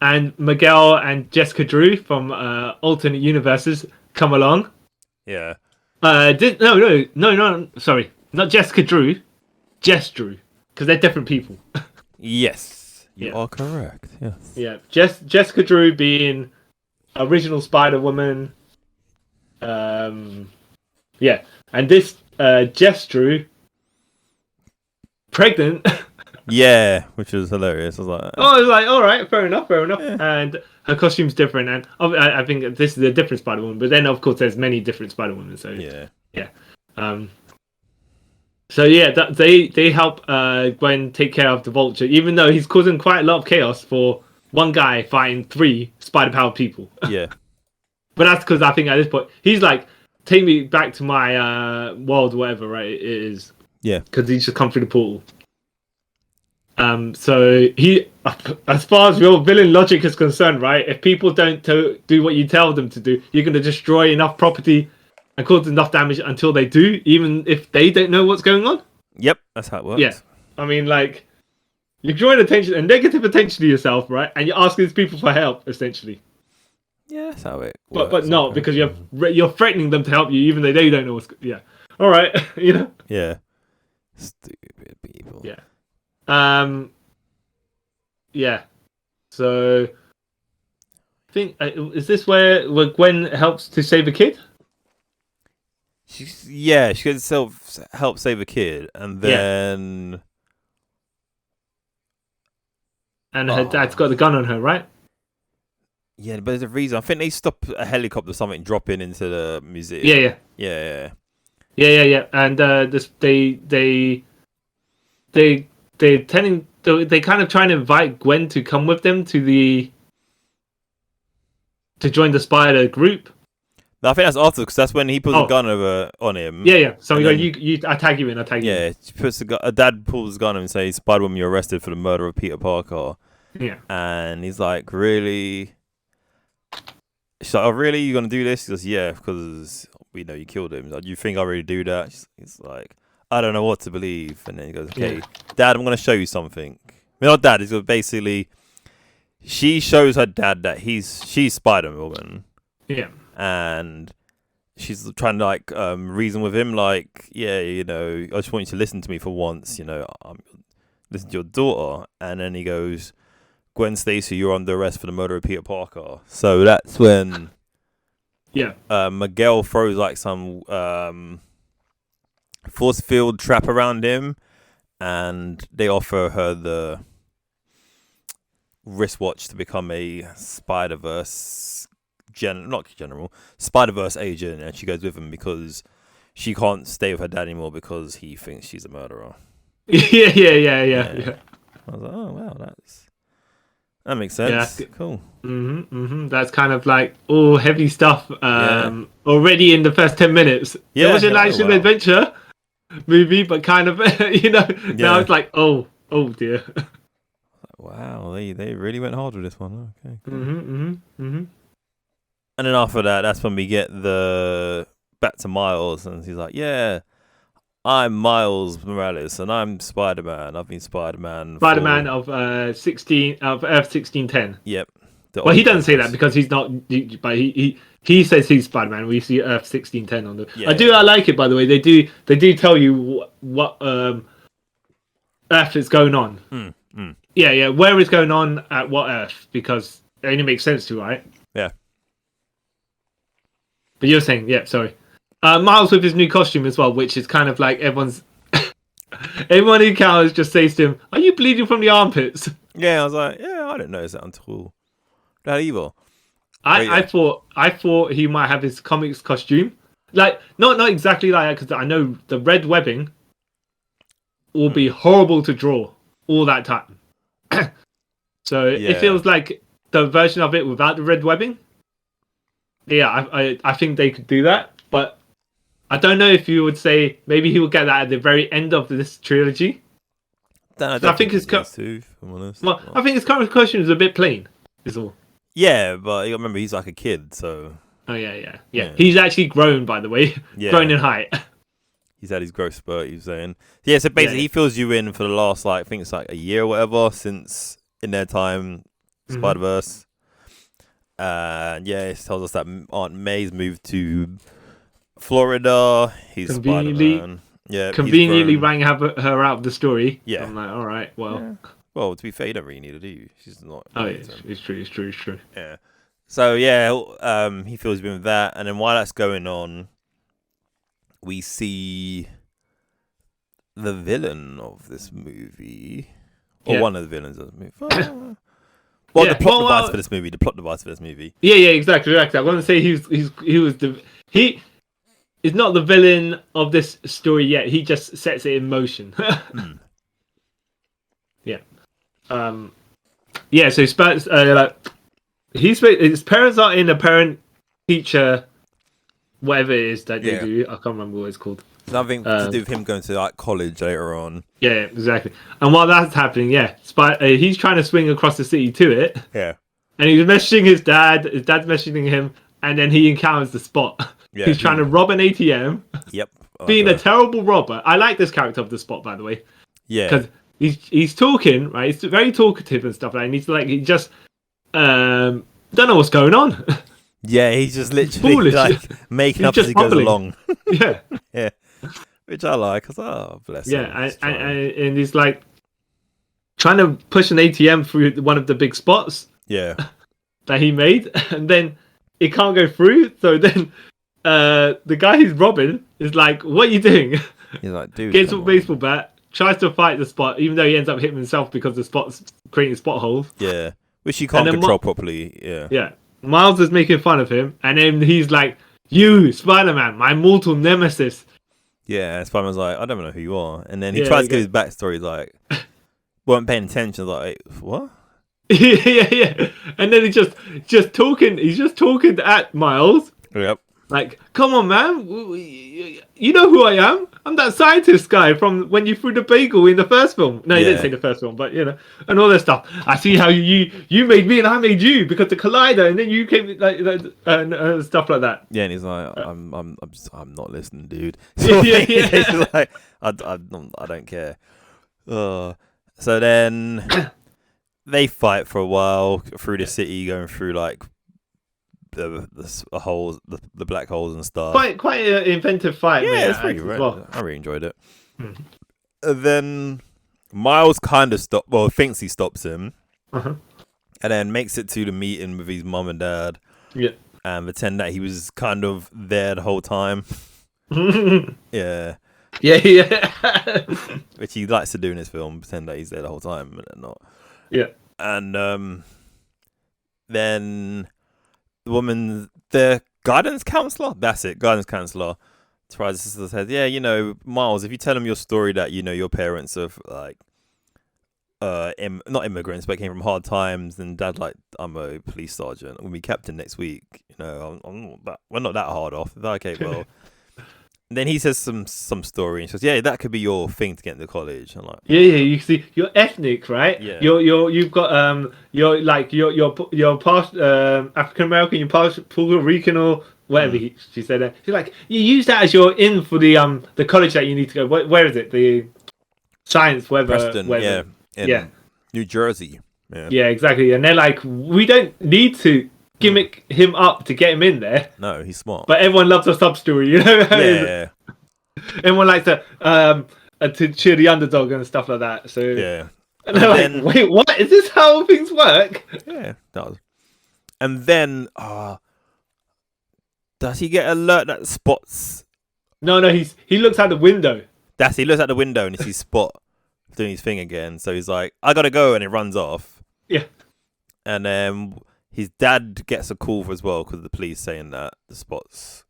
Speaker 2: And Miguel and Jessica Drew from alternate universes come along.
Speaker 1: Yeah.
Speaker 2: No, sorry, not Jessica Drew, Jess Drew, because they're different people.
Speaker 1: Yes. You are correct. Yes.
Speaker 2: Yeah. Jessica Drew being original Spider-Woman. Yeah, and this Jess Drew pregnant.
Speaker 1: Yeah, which was hilarious. I was like,
Speaker 2: I was like, all right, fair enough.
Speaker 1: Yeah.
Speaker 2: And her costume's different, and I think this is a different Spider-Woman. But then, of course, there's many different Spider-Women. So
Speaker 1: yeah.
Speaker 2: So yeah, they help Gwen take care of the Vulture, even though he's causing quite a lot of chaos for one guy fighting 3 spider-powered people.
Speaker 1: Yeah.
Speaker 2: But that's because I think at this point he's like, take me back to my world, whatever, right? It is.
Speaker 1: Yeah.
Speaker 2: Because he's just come through the portal. So he, as far as your villain logic is concerned, right? If people don't do what you tell them to do, you're going to destroy enough property and cause enough damage until they do, even if they don't know what's going on.
Speaker 1: Yep, that's how it works.
Speaker 2: Yeah. I mean, like, you're drawing attention and negative attention to yourself, right? And you're asking these people for help, essentially.
Speaker 1: Yeah, that's how it works.
Speaker 2: But no, because you're threatening them to help you, even though they don't know what's. Yeah. All right. You know.
Speaker 1: Yeah. Stupid people.
Speaker 2: Yeah. Yeah. So, I think is this where Gwen helps to save a kid?
Speaker 1: She could help save a kid, and then.
Speaker 2: And her dad's got the gun on her, right?
Speaker 1: Yeah, but there's a reason. I think they stop a helicopter or something dropping into the museum. Yeah.
Speaker 2: And they kind of trying to invite Gwen to come with them to join the Spider group.
Speaker 1: No, I think that's after, because that's when he puts a gun on him.
Speaker 2: Yeah. So I tag you in.
Speaker 1: Yeah, she puts dad pulls his gun on him and says, "Spider-Woman, you're arrested for the murder of Peter Parker."
Speaker 2: Yeah.
Speaker 1: And he's like, "Really?" She's like, "Oh, really? You gonna do this?" He goes, "Yeah, because we know you killed him." He's like, "Do you think I really do that?" He's like, "I don't know what to believe." And then he goes, "Okay, Dad, I'm gonna show you something." I mean, not Dad. He's basically, she shows her dad that she's Spider-Woman.
Speaker 2: Yeah.
Speaker 1: And she's trying to like reason with him, like, yeah, you know, I just want you to listen to me for once, you know, listen to your daughter. And then he goes, "Gwen Stacey, you're under arrest for the murder of Peter Parker." So that's when Miguel throws like some force field trap around him, and they offer her the wristwatch to become a Spider-Verse Spider-Verse agent, and she goes with him because she can't stay with her dad anymore because he thinks she's a murderer.
Speaker 2: Yeah.
Speaker 1: I was like, oh wow, that makes sense. Yeah. Cool.
Speaker 2: That's kind of like all heavy stuff. Already in the first 10 minutes.
Speaker 1: Yeah,
Speaker 2: it was an action adventure movie, but kind of now it's like oh dear.
Speaker 1: Wow, they really went hard with this one. Okay. And then after that, that's when we get the back to Miles, and he's like, "Yeah, I'm Miles Morales, and I'm Spider-Man. I've been Spider-Man
Speaker 2: of Earth 1610."
Speaker 1: Yep.
Speaker 2: Well, he doesn't say that because he's not, but he says he's Spider-Man. We see Earth 1610 on the.
Speaker 1: Yeah,
Speaker 2: I like it, by the way. They do tell you what Earth is going on. Yeah. Where is going on at what Earth, because it only makes sense to, right?
Speaker 1: Yeah.
Speaker 2: But you're saying, sorry. Miles with his new costume as well, which is kind of like everyone who encounters just says to him, "Are you bleeding from the armpits?"
Speaker 1: Yeah, I was like, I didn't notice that until that either.
Speaker 2: I thought he might have his comics costume, like not exactly like that, because I know the red webbing will be horrible to draw all that time. So it feels like the version of it without the red webbing. Yeah, I think they could do that, but I don't know if you would say maybe he will get that at the very end of this trilogy.
Speaker 1: I think his
Speaker 2: current costume is a bit plain, is all.
Speaker 1: Yeah, but you gotta remember he's like a kid, so.
Speaker 2: Oh yeah. He's actually grown, by the way. Yeah. Grown in height.
Speaker 1: He's had his growth spurt, he was saying. Yeah, so basically he fills you in for the last, like, I think it's like a year or whatever since in their time Spider-Verse. It tells us that Aunt May's moved to Florida. He's Spider-Man. Yeah,
Speaker 2: conveniently rang her out of the story.
Speaker 1: Yeah.
Speaker 2: I'm like, all right, well.
Speaker 1: Well, to be fair, you don't really need to do you? She's not.
Speaker 2: Oh, yeah, it's true.
Speaker 1: Yeah. So yeah, he fills you in with that, and then while that's going on, we see the villain of this movie, or one of the villains of the movie. Well, the plot device for this movie. The plot device for this movie. Yeah,
Speaker 2: exactly. I want to say he is not the villain of this story yet. He just sets it in motion. Yeah. Yeah. So his parents are in a parent-teacher, whatever it is that they do. I can't remember what it's called.
Speaker 1: Something to do with him going to like college later on.
Speaker 2: Yeah, exactly. And while that's happening, he's trying to swing across the city to it.
Speaker 1: Yeah.
Speaker 2: And he's messaging his dad. His dad's messaging him, and then he encounters the Spot. Yeah, he's trying to rob an ATM.
Speaker 1: Yep.
Speaker 2: Being a terrible robber. I like this character of the Spot, by the way.
Speaker 1: Yeah.
Speaker 2: Because he's talking, right? He's very talkative and stuff like that. And he just don't know what's going on.
Speaker 1: Yeah, he's just literally like making up as he goes along.
Speaker 2: Yeah.
Speaker 1: Yeah. Which I like, because bless him.
Speaker 2: Yeah, and he's like trying to push an ATM through one of the big spots.
Speaker 1: Yeah.
Speaker 2: That he made, and then it can't go through. So then the guy he's robbing is like, "What are you doing?"
Speaker 1: He's like, "Dude."
Speaker 2: Gets a baseball bat, tries to fight the Spot, even though he ends up hitting himself because the Spot's creating spot holes.
Speaker 1: Yeah, which he can't control properly. Yeah.
Speaker 2: Yeah. Miles is making fun of him, and then he's like, "You, Spider-Man, my mortal nemesis."
Speaker 1: Yeah, and Spider-Man's like, "I don't know who you are," and then he tries to give his backstory, like, weren't paying attention. Like, what?
Speaker 2: yeah. And then he's just talking. He's just talking at Miles.
Speaker 1: Yep.
Speaker 2: Like, come on, man. You know who I am? I'm that scientist guy from when you threw the bagel in the first film. No, you didn't say the first film, but you know, and all that stuff. I see how you made me and I made you because the collider, and then you came and stuff like that.
Speaker 1: Yeah, and he's like, I'm not listening, dude. So he's like, I don't care. So then they fight for a while through the city, going through like the holes, the black holes and stuff.
Speaker 2: Quite an inventive fight.
Speaker 1: Yeah, it's pretty right. Well. I really enjoyed it. And then Miles kind of thinks he stops him, and then makes it to the meeting with his mum and dad.
Speaker 2: Yeah,
Speaker 1: and pretend that he was kind of there the whole time. Yeah. Which he likes to do in his film, pretend that he's there the whole time and not.
Speaker 2: Yeah.
Speaker 1: And then the guidance counselor, guidance counselor, tries to say, yeah, you know, Miles, if you tell him your story that, you know, your parents are like not immigrants but came from hard times, and dad like, I'm a police sergeant, we'll be captain next week, you know, we're not that hard off. Okay, well. And then he says some story and says, yeah, that could be your thing to get into college. I'm like,
Speaker 2: yeah, you see, you're ethnic, right?
Speaker 1: Yeah.
Speaker 2: You've got you're part African American, you're part Puerto Rican or whatever she said. She's like, you use that as your in for the college that you need to go. Where is it? The science,
Speaker 1: Preston,
Speaker 2: whatever.
Speaker 1: in New Jersey.
Speaker 2: Yeah, exactly. And they're like, we don't need to gimmick him up to get him in there.
Speaker 1: No, he's smart.
Speaker 2: But everyone loves a sub story, you know.
Speaker 1: Yeah.
Speaker 2: Everyone likes to cheer the underdog and stuff like that. So
Speaker 1: yeah.
Speaker 2: And they're like, wait, what? Is this how things work?
Speaker 1: Yeah, it does. And then does he get alert that Spot's?
Speaker 2: No, he looks out the window.
Speaker 1: He looks out the window and he sees Spot doing his thing again. So he's like, I gotta go, and he runs off.
Speaker 2: Yeah.
Speaker 1: And then his dad gets a call as well because the police saying that the Spot's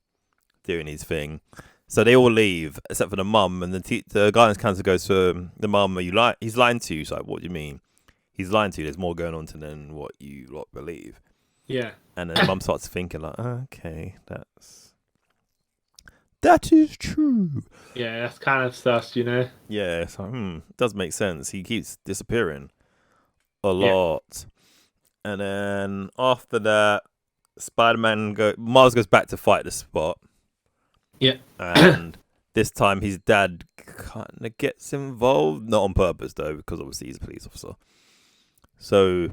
Speaker 1: doing his thing. So they all leave except for the mum, and the guidance counselor goes to the mum, he's lying to you. He's like, what do you mean? He's lying to you. There's more going on than what you lot believe.
Speaker 2: Yeah.
Speaker 1: And then the mum starts thinking like, okay, that is true.
Speaker 2: Yeah, that's kind of sus, you know?
Speaker 1: Yeah, it's like, it does make sense. He keeps disappearing a lot. And then after that, Miles goes back to fight the Spot.
Speaker 2: Yeah.
Speaker 1: And this time his dad kind of gets involved. Not on purpose, though, because obviously he's a police officer. So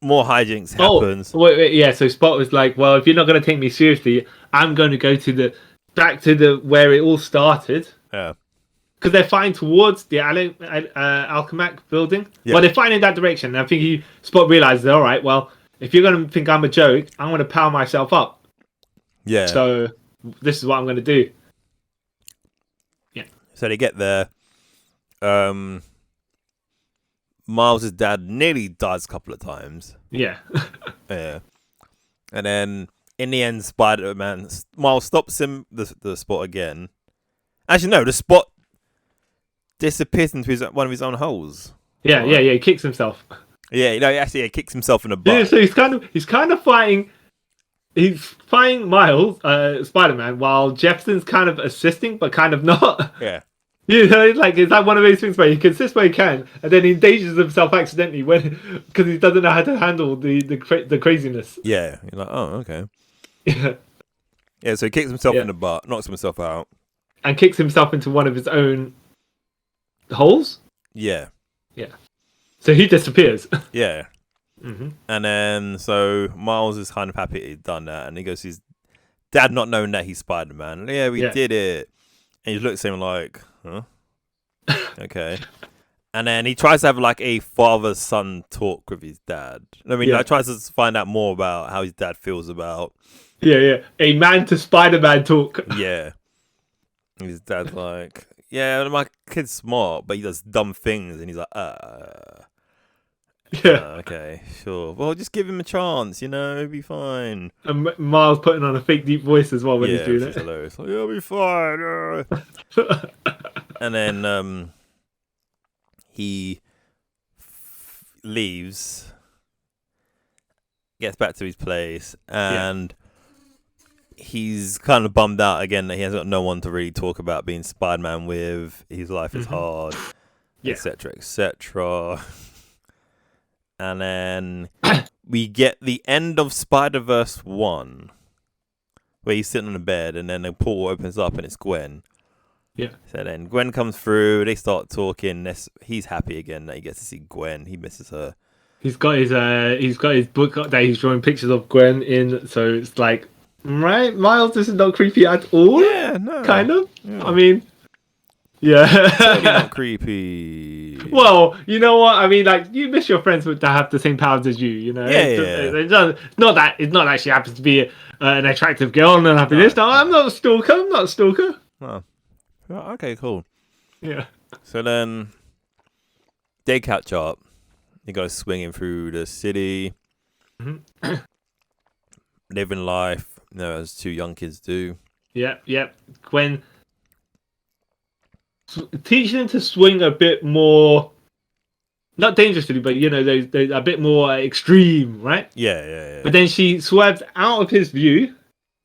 Speaker 1: more hijinks happens.
Speaker 2: Wait, yeah, so Spot was like, well, if you're not going to take me seriously, I'm going to go back to where it all started.
Speaker 1: Yeah.
Speaker 2: because they're flying towards the Alchemac building.
Speaker 1: Yeah.
Speaker 2: Well, they're flying in that direction. And I think Spot realizes, all right, well, if you're going to think I'm a joke, I'm going to power myself up.
Speaker 1: Yeah.
Speaker 2: So this is what I'm going to do. Yeah.
Speaker 1: So they get there. Miles' dad nearly dies a couple of times.
Speaker 2: Yeah.
Speaker 1: Yeah. And then in the end, Spider-Man, Miles stops him, the Spot again. Actually, no, the Spot disappears into one of his own holes.
Speaker 2: Yeah, right. Yeah, he kicks himself.
Speaker 1: Yeah, actually, he kicks himself in the butt.
Speaker 2: Yeah, so he's kind of fighting. He's fighting Miles, Spider-Man, while Jefferson's kind of assisting, but kind of not.
Speaker 1: Yeah.
Speaker 2: You know, it's like one of those things where he can assist where he can, and then he endangers himself accidentally because he doesn't know how to handle the craziness.
Speaker 1: Yeah, you're like, oh, okay.
Speaker 2: Yeah.
Speaker 1: Yeah, so he kicks himself in the butt, knocks himself out,
Speaker 2: and kicks himself into one of his own holes.
Speaker 1: Yeah.
Speaker 2: Yeah. So he disappears.
Speaker 1: Yeah.
Speaker 2: Mm-hmm.
Speaker 1: And then so Miles is kind of happy he'd done that, and he goes to his dad, not knowing that he's Spider-Man. Yeah, we did it. And he looks at him like, huh? Okay. And then he tries to have like a father-son talk with his dad. I mean, like, tries to find out more about how his dad feels about.
Speaker 2: Yeah. A man to Spider-Man talk.
Speaker 1: Yeah. And his dad's like, yeah, my kid's smart, but he does dumb things. And he's like, okay, sure. Well, just give him a chance, he'll be fine.
Speaker 2: And Miles putting on a fake deep voice as well when he's doing it.
Speaker 1: Hilarious. Like, he'll be fine. And then he leaves, gets back to his place, and he's kind of bummed out again that he hasn't got no one to really talk about being Spider-Man with. His life is hard, etc., etc. And then we get the end of Spider-Verse 1, where he's sitting on the bed, and then the portal opens up, and it's Gwen.
Speaker 2: Yeah.
Speaker 1: So then Gwen comes through. They start talking. He's happy again that he gets to see Gwen. He misses her.
Speaker 2: He's got his book that he's drawing pictures of Gwen in. So it's like, right, Miles, this is not creepy at all.
Speaker 1: Yeah, no,
Speaker 2: kind of.
Speaker 1: Yeah.
Speaker 2: I mean, yeah,
Speaker 1: not creepy.
Speaker 2: Well, you know what I mean. Like, you miss your friends to have the same powers as you. It's not that she happens to be an attractive girl and happy this. No, I'm not a stalker.
Speaker 1: Oh. Okay, cool.
Speaker 2: Yeah.
Speaker 1: So then they catch up. They go swinging through the city, living life, as two young kids do.
Speaker 2: Yeah. Gwen teaching him to swing a bit more, not dangerously, but they're a bit more extreme, right?
Speaker 1: Yeah.
Speaker 2: But then she swerves out of his view.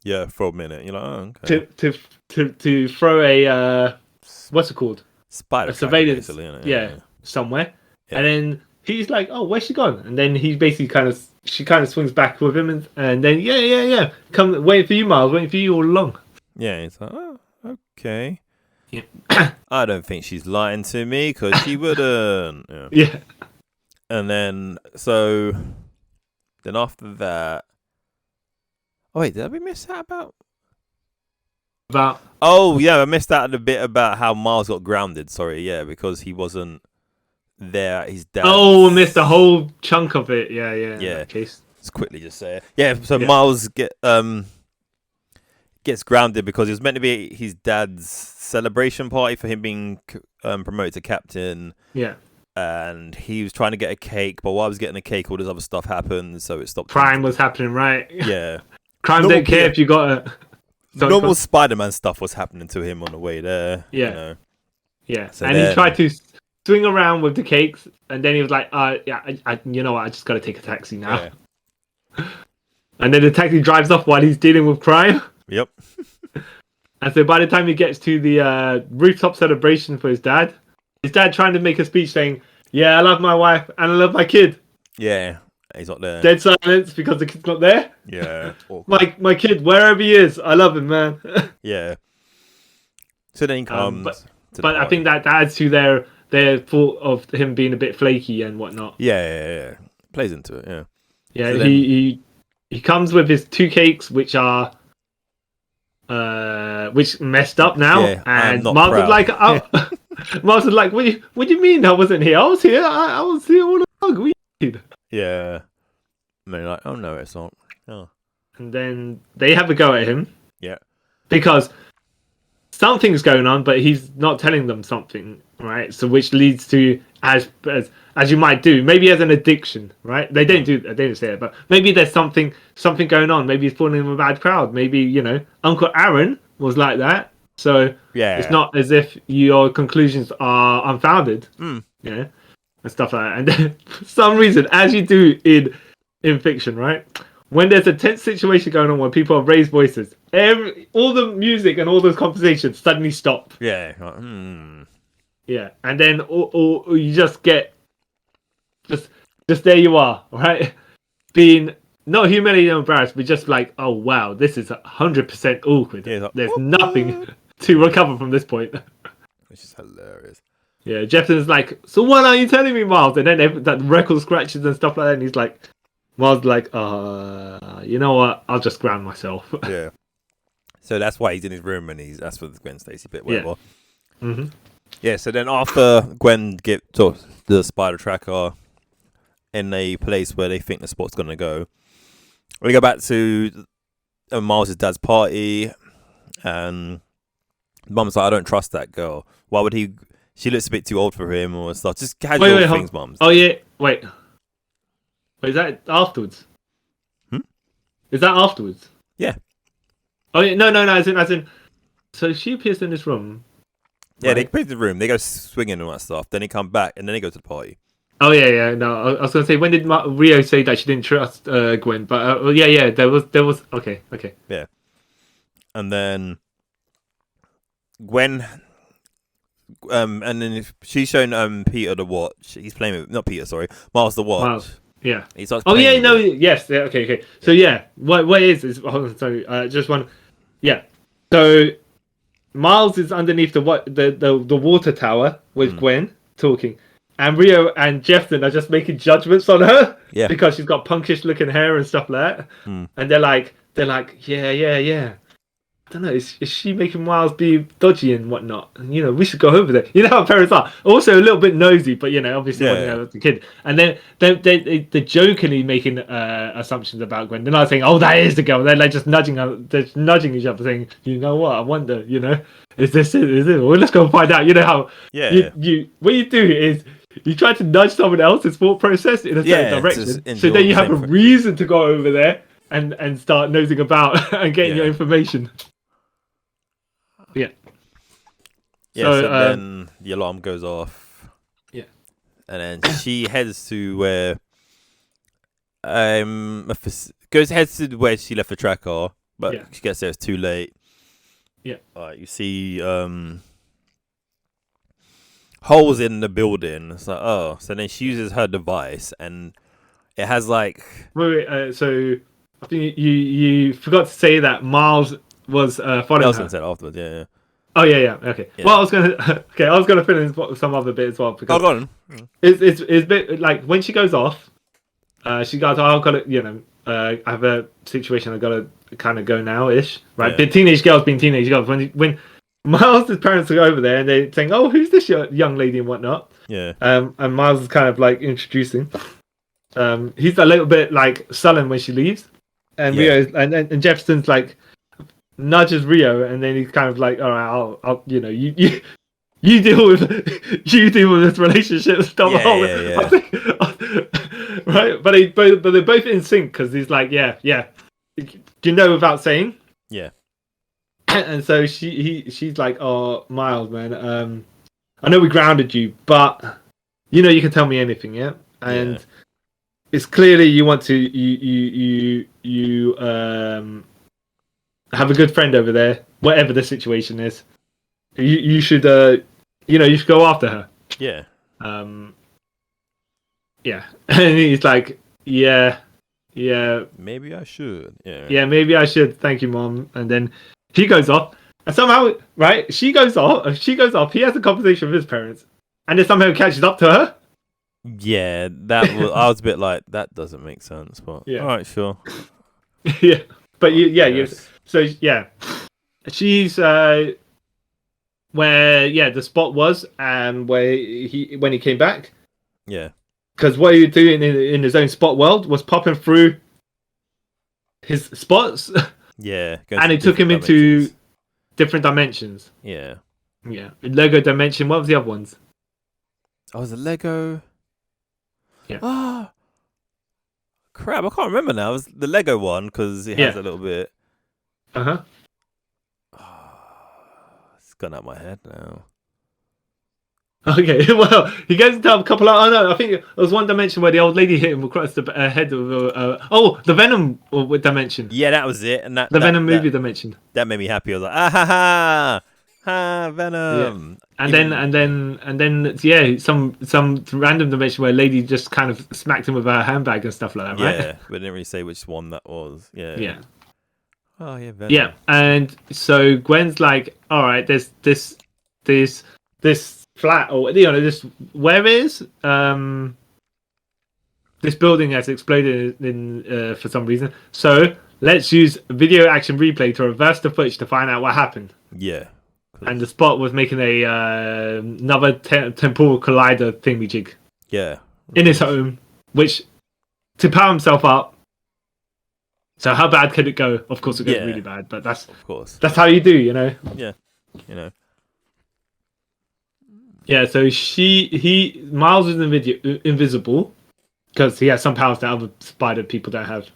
Speaker 1: Yeah, for a minute. You're like, oh, okay.
Speaker 2: To throw a what's it called?
Speaker 1: Spider
Speaker 2: surveillance. Somewhere. Yeah. And then he's like, oh, where's she gone? And then he basically she kind of swings back with him, and then yeah, come waiting for you, Miles, waiting for you all along.
Speaker 1: Yeah, he's like, oh, okay.
Speaker 2: Yeah.
Speaker 1: I don't think she's lying to me because she wouldn't.
Speaker 2: Yeah.
Speaker 1: And then after that. Oh wait, did we miss that about? Oh yeah, I missed out a bit about how Miles got grounded. Sorry, because he wasn't there at his dad.
Speaker 2: Oh, we missed a whole chunk of it. Yeah. In that case.
Speaker 1: Let's quickly just say it. Yeah, so Miles gets grounded because it was meant to be his dad's celebration party for him being promoted to captain.
Speaker 2: Yeah.
Speaker 1: And he was trying to get a cake, but while I was getting a cake, all this other stuff happened, so it stopped.
Speaker 2: Crime was happening, right?
Speaker 1: Yeah.
Speaker 2: Crime don't care if you got a...
Speaker 1: Normal Spider-Man stuff was happening to him on the way there.
Speaker 2: Yeah. Yeah. So and he tried to swing around with the cakes, and then he was like, you know what, I just got to take a taxi now. Yeah. And then the taxi drives off while he's dealing with crime.
Speaker 1: Yep.
Speaker 2: And so by the time he gets to the rooftop celebration for his dad trying to make a speech saying, yeah, I love my wife and I love my kid.
Speaker 1: Yeah. He's not there.
Speaker 2: Dead silence because the kid's not there.
Speaker 1: Yeah.
Speaker 2: my kid, wherever he is, I love him, man.
Speaker 1: Yeah. So then he comes.
Speaker 2: But I think that adds to their thought of him being a bit flaky and whatnot.
Speaker 1: Yeah. Plays into it, yeah.
Speaker 2: Yeah, so he comes with his two cakes, which are which messed up now, and Miles is like, Miles is like, what do you mean I wasn't here? I was here. I was here all along. What do you mean?
Speaker 1: Yeah. And they're like, oh no, it's not. Oh.
Speaker 2: And then they have a go at him.
Speaker 1: Yeah.
Speaker 2: Because something's going on, but he's not telling them something, right? So which leads to, as you might do, maybe as an addiction, right? They don't say it, but maybe there's something going on. Maybe he's falling in a bad crowd. Maybe, Uncle Aaron was like that. So it's not as if your conclusions are unfounded, and stuff like that. And then, for some reason, as you do in fiction, right? When there's a tense situation going on where people have raised voices, all the music and all those conversations suddenly stop.
Speaker 1: Yeah.
Speaker 2: Yeah, and then or you just get just there you are, right? Being not humiliated or embarrassed, but just like, oh wow, this is 100% awkward.
Speaker 1: Yeah, like,
Speaker 2: there's nothing to recover from this point.
Speaker 1: Which is hilarious.
Speaker 2: Yeah, Jefferson's like, so what are you telling me, Miles? And then that record scratches and stuff like that, and he's like, Miles like, you know what? I'll just ground myself.
Speaker 1: Yeah. So that's why he's in his room, and that's for the Gwen Stacey bit, whatever.
Speaker 2: Yeah. Mm-hmm.
Speaker 1: Yeah. So then after Gwen gets the spider tracker in a place where they think the spot's gonna go, we go back to Miles' dad's party, and Mum's like, I don't trust that girl. Why would he? She looks a bit too old for him or stuff. Just casual things, Mum.
Speaker 2: Oh yeah, wait, is that afterwards? Is that afterwards?
Speaker 1: Yeah.
Speaker 2: Oh yeah, no. As in. So she appears in this room.
Speaker 1: Yeah,
Speaker 2: right?
Speaker 1: they appear in the room. They go swinging and all that stuff. Then they come back, and then they go to the party.
Speaker 2: Oh yeah. No, I was gonna say, when did Rio say that she didn't trust Gwen? But yeah. There was. Okay.
Speaker 1: Yeah. And then Gwen, and then she's shown Peter the watch. He's playing with Miles the watch.
Speaker 2: Miles. Yeah.
Speaker 1: He starts.
Speaker 2: Oh yeah, no, yes, yeah, okay. So yeah, what is hold on, sorry, just one. Yeah. So Miles is underneath the water tower with Gwen talking, and Rio and Jefferson are just making judgments on her.
Speaker 1: Yeah.
Speaker 2: Because she's got punkish looking hair and stuff like that. And they're like, yeah. I don't know, is she making Miles be dodgy and whatnot? And, we should go over there. You know how parents are. Also a little bit nosy, but obviously when you're a kid. And then they're jokingly making assumptions about Gwen. They're not saying, "Oh, that is the girl." They're like just nudging each other, saying, "You know what? I wonder. Is this it? Is it? Well, let's go and find out." You know how?
Speaker 1: Yeah.
Speaker 2: You what you do is you try to nudge someone else's thought process in a certain direction, so then you have a reason to go over there and start nosing about and getting your information. Yeah.
Speaker 1: Yeah, so then the alarm goes off.
Speaker 2: Yeah.
Speaker 1: And then she heads to where heads to where she left the tracker, but she gets there, it's too late.
Speaker 2: Yeah.
Speaker 1: You see holes in the building. It's like, oh, so then she uses her device and it has like
Speaker 2: wait, so I think you forgot to say that Miles was following her.
Speaker 1: Said afterwards, yeah.
Speaker 2: Oh yeah. Okay. Yeah. Well, I was gonna fill in some other bit as well because
Speaker 1: go on.
Speaker 2: It's a bit like when she goes off. She goes, "Oh, I've got to, I have a situation. I got to kind of go now, ish, right?" The teenage girls being teenage girls. When Miles' parents are over there and they're saying, "Oh, who's this young lady and whatnot?"
Speaker 1: Yeah.
Speaker 2: And Miles is kind of like introducing. He's a little bit like sullen when she leaves, and Rio and Jefferson's like nudges Rio, and then he's kind of like, "All right, I'll you deal with this relationship stuff."
Speaker 1: Yeah.
Speaker 2: Right, but they're both in sync because he's like, yeah, without saying.
Speaker 1: Yeah.
Speaker 2: And so she's like, "Oh, Miles, man, I know we grounded you, but you can tell me anything, yeah." And it's clearly you want to you have a good friend over there, whatever the situation is. You should you should go after her.
Speaker 1: Yeah.
Speaker 2: Yeah. And he's like, yeah.
Speaker 1: Maybe I should. Yeah.
Speaker 2: Yeah, maybe I should. Thank you, Mom. And then he goes off, and somehow, right? She goes off. He has a conversation with his parents, and then somehow catches up to her.
Speaker 1: Yeah, that was. I was a bit like, that doesn't make sense, but all right, sure.
Speaker 2: Yeah, but so she's where the spot was, and when he came back.
Speaker 1: Yeah.
Speaker 2: Because what he was doing in his own spot world was popping through his spots.
Speaker 1: Yeah.
Speaker 2: And it took him into different dimensions.
Speaker 1: Yeah.
Speaker 2: Yeah. Lego dimension. What was the other ones?
Speaker 1: Oh, was it Lego?
Speaker 2: Yeah.
Speaker 1: Ah. Crap, I can't remember now. It was the Lego one because it has a little bit.
Speaker 2: Uh-huh.
Speaker 1: It's gone out of my head now.
Speaker 2: Okay, well, he goes into a couple of... Oh, no, I think there was one dimension where the old lady hit him across the head of... the Venom dimension.
Speaker 1: Yeah, that was it. And
Speaker 2: the Venom movie dimension.
Speaker 1: That made me happy. I was like, ah, ha, ha. Ha, Venom.
Speaker 2: Yeah. And then, some random dimension where a lady just kind of smacked him with her handbag and stuff like that, right?
Speaker 1: Yeah, but didn't really say which one that was. Yeah.
Speaker 2: Yeah.
Speaker 1: Oh, yeah, Venom.
Speaker 2: Yeah, and so Gwen's like, all right, there's this flat, or this where is this building has exploded in for some reason. So let's use video action replay to reverse the footage to find out what happened.
Speaker 1: Yeah.
Speaker 2: And the spot was making a another temporal collider thingamajig.
Speaker 1: Yeah.
Speaker 2: In his home, which to power himself up. So how bad could it go? Of course, it goes really bad, but that's how you do,
Speaker 1: Yeah.
Speaker 2: Yeah. So Miles is invisible because he has some powers that other spider people don't have,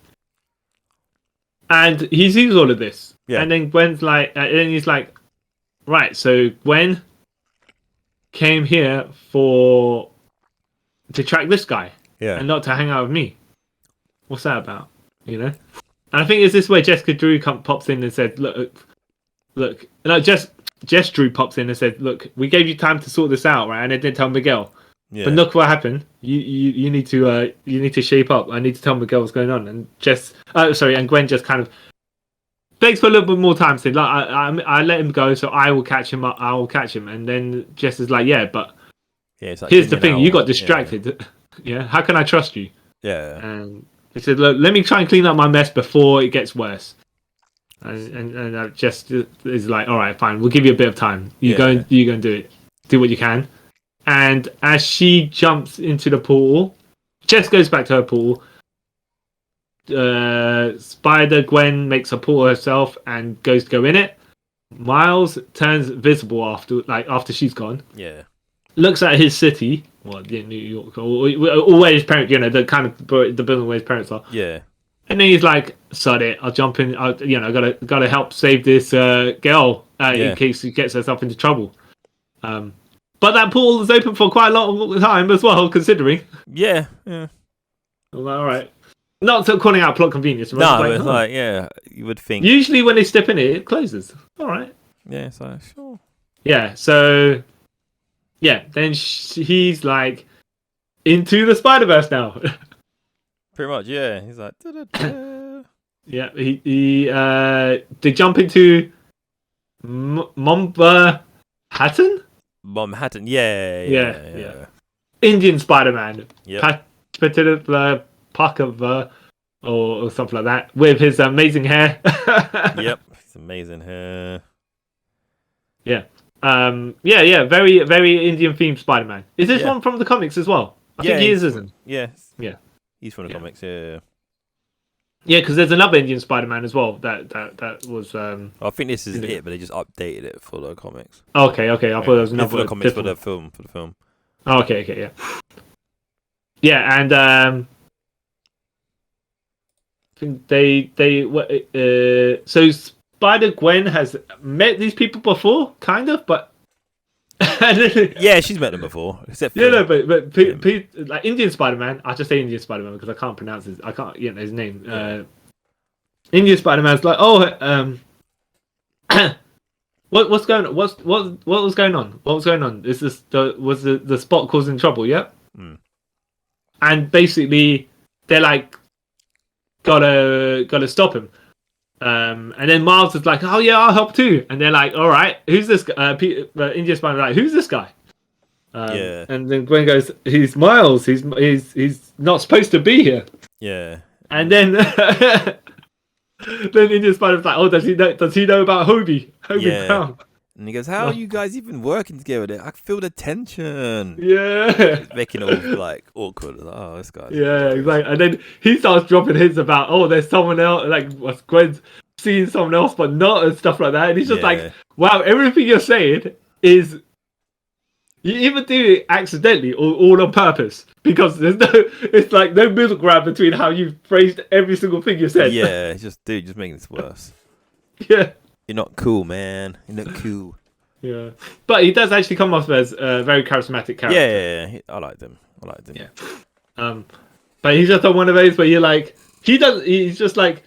Speaker 2: and he sees all of this.
Speaker 1: Yeah.
Speaker 2: And then Gwen's like, and then he's like, right. So Gwen came here to track this guy, and not to hang out with me. What's that about? And I think it's this way Jessica Drew pops in and said, look. No, Jess Drew pops in and said, look, we gave you time to sort this out, right? And it didn't tell Miguel. Yeah. But look what happened. You need to shape up. I need to tell Miguel what's going on. And and Gwen just kind of begs for a little bit more time. Said, like, I let him go, so I will catch him up. I will catch him. And then Jess is like, but
Speaker 1: it's like,
Speaker 2: here's the thing. You got distracted. Yeah. How can I trust you?
Speaker 1: Yeah.
Speaker 2: And he said, look, let me try and clean up my mess before it gets worse. And Jess is like, all right, fine, we'll give you a bit of time. You go and do it. Do what you can. And as she jumps into the pool, Jess goes back to her pool. Spider-Gwen makes a pool herself and goes to go in it. Miles turns visible after she's gone.
Speaker 1: Yeah.
Speaker 2: Looks at his city, New York, or where his parents, the kind of the building where his parents are.
Speaker 1: Yeah.
Speaker 2: And then he's like, "Sod it! I'll jump in. I gotta help save this girl in case she gets herself into trouble." But that pool is open for quite a long time as well, considering.
Speaker 1: Yeah.
Speaker 2: All right. Not so calling out plot convenience.
Speaker 1: No, it's like, you would think.
Speaker 2: Usually when they step in it closes. All right.
Speaker 1: Yeah, so sure.
Speaker 2: Yeah. So. Yeah. Then he's like into the Spider-Verse now.
Speaker 1: Pretty much, yeah. He's like, da-da-da.
Speaker 2: Yeah, they jump into Manhattan?
Speaker 1: Manhattan, yeah.
Speaker 2: Indian Spider-Man.
Speaker 1: Yep.
Speaker 2: Parker or something like that, with his amazing hair.
Speaker 1: Yep, his amazing hair.
Speaker 2: Yeah. Very, very Indian themed Spider-Man. Is this one from the comics as well? I think he is, isn't he?
Speaker 1: Yeah.
Speaker 2: Yeah.
Speaker 1: He's from the comics, yeah.
Speaker 2: Yeah, because there's another Indian Spider-Man as well that was.
Speaker 1: I think this is it, but they just updated it for the comics.
Speaker 2: Okay. I thought there was another
Speaker 1: for the comics for the film.
Speaker 2: Oh, okay, yeah. Yeah, and I think so Spider-Gwen has met these people before, kind of, but.
Speaker 1: Yeah, she's met them before. Except for
Speaker 2: like Indian Spider-Man. I'll just say Indian Spider-Man because I can't pronounce his. I can't his name. Indian Spider-Man's like, what's going on? What was going on? What was going on? Is this was the spot causing trouble? Yeah.
Speaker 1: Mm.
Speaker 2: And basically, they're like, gotta stop him. And then Miles is like, "Oh yeah, I'll help too." And they're like, "All right, who's this guy?" Indian Spider like, "Who's this guy?" And then Gwen goes, "He's Miles. He's not supposed to be here."
Speaker 1: Yeah.
Speaker 2: And then then Indian Spider's like, "Oh, does he know about Howbie Brown?"
Speaker 1: And he goes, "How are you guys even working together? I feel the tension."
Speaker 2: Yeah,
Speaker 1: it's making it all like awkward. Like, oh, this guy.
Speaker 2: Yeah, exactly. And then he starts dropping hints about, oh, there's someone else, like Gwen's seeing someone else, but not, and stuff like that. And he's just like, wow, everything you're saying is you either do it accidentally or all on purpose, because there's it's like no middle ground between how you phrased every single thing you said.
Speaker 1: Yeah, it's just just making this worse.
Speaker 2: Yeah.
Speaker 1: You're not cool, man. You're not cool.
Speaker 2: Yeah, but he does actually come off as a very charismatic character.
Speaker 1: Yeah. I liked him.
Speaker 2: Yeah. But he's just on one of those where you're like, he's just like,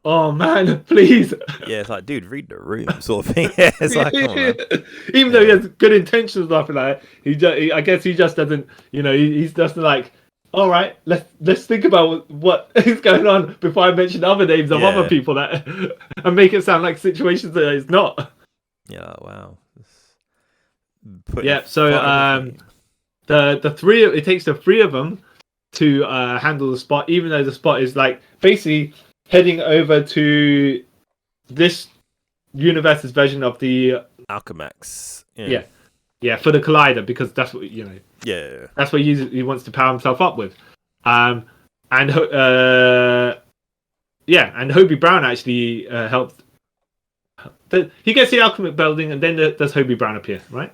Speaker 2: oh man, please.
Speaker 1: Yeah, it's like, dude, read the room, sort of thing. Yeah, it's like, come on, man.
Speaker 2: Even though he has good intentions and stuff like that, I guess he just doesn't. He's just like, all right, let's think about what is going on before I mention other names of other people that and make it sound like situations that it's not.
Speaker 1: Yeah, wow.
Speaker 2: So the three, it takes the three of them to handle the spot, even though the spot is like basically heading over to this universe's version of the
Speaker 1: Alchemax.
Speaker 2: Yeah, for the collider, because that's what
Speaker 1: Yeah,
Speaker 2: that's what he wants to power himself up with. And Howbie Brown actually helped. He gets the alchemist building, and then does Howbie Brown appear, right?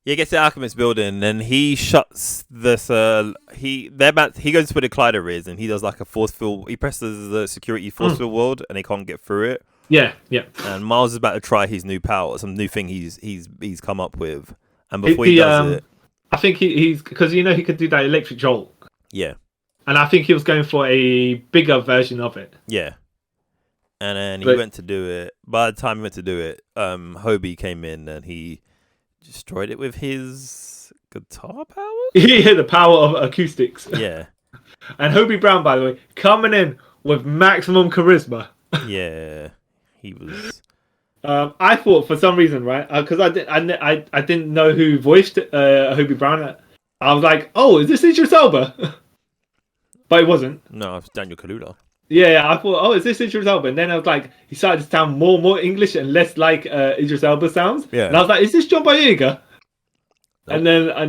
Speaker 1: Yeah, he gets the alchemist building, and he shuts this. He goes to where the collider is, and he does like a force field. He presses the security force field world, and they can't get through it.
Speaker 2: Yeah.
Speaker 1: And Miles is about to try his new power, some new thing he's come up with, and before he does it,
Speaker 2: I think he's because he could do that electric jolt.
Speaker 1: Yeah.
Speaker 2: And I think he was going for a bigger version of it.
Speaker 1: Yeah. And then he went to do it. By the time he went to do it, Howbie came in and he destroyed it with his guitar power?
Speaker 2: Yeah, the power of acoustics.
Speaker 1: Yeah.
Speaker 2: And Howbie Brown, by the way, coming in with maximum charisma.
Speaker 1: Yeah. He was...
Speaker 2: I thought for some reason, right? Because I didn't know who voiced Howbie Brown. I was like, oh, is this Idris Elba? But it wasn't.
Speaker 1: No, it's Daniel Kaluuya.
Speaker 2: Yeah, I thought, oh, is this Idris Elba? And then I was like, he started to sound more and more English and less like Idris Elba sounds.
Speaker 1: Yeah.
Speaker 2: And I was like, is this John Boyega? Nope. And then I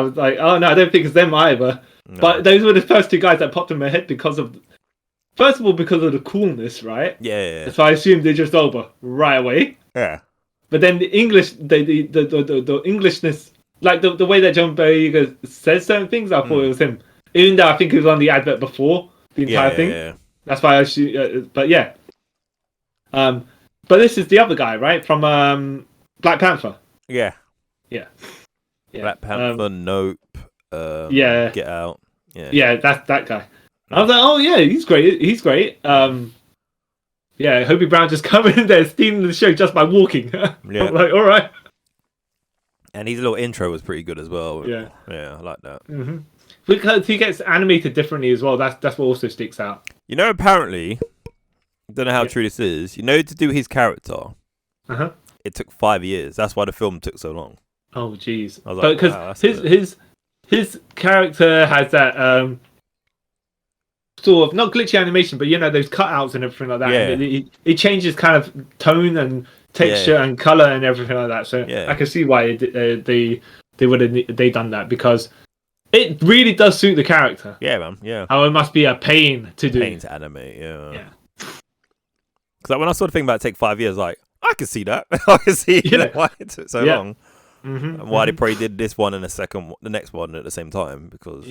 Speaker 2: was like, oh no, I don't think it's them either. No. But those were the first two guys that popped in my head because of the coolness, right?
Speaker 1: Yeah.
Speaker 2: So I assumed Idris Elba right away.
Speaker 1: Yeah.
Speaker 2: But then the English, the Englishness, like the way that John Boyega says certain things, I thought it was him. Even though I think he was on the advert before the entire thing. Yeah. That's why I shoot. But yeah. But this is the other guy, right? From Black Panther.
Speaker 1: Yeah. Black Panther, Nope. Get Out. Yeah.
Speaker 2: Yeah, that's that guy. I was like, oh yeah, he's great. Yeah, Howbie Brown just coming in there, stealing the show just by walking. Yeah. I'm like, all right.
Speaker 1: And his little intro was pretty good as well.
Speaker 2: Yeah.
Speaker 1: Yeah, I like that.
Speaker 2: Mm-hmm. Because he gets animated differently as well. That's what also sticks out.
Speaker 1: Apparently, I don't know how true this is. To do his character, it took 5 years. That's why the film took so long.
Speaker 2: Oh, jeez.
Speaker 1: I was like,
Speaker 2: because his character has that sort of not glitchy animation, but those cutouts and everything like that.
Speaker 1: Yeah.
Speaker 2: And it changes kind of tone and texture and color and everything like that. So I can see why they would have done that, because it really does suit the character.
Speaker 1: Yeah, man. Yeah.
Speaker 2: How it must be a pain to do.
Speaker 1: Pain to animate. Yeah. Because when I saw the thing about it take 5 years, like I can see that. I can see why it took so long, and why they probably did this one and the next one at the same time. Because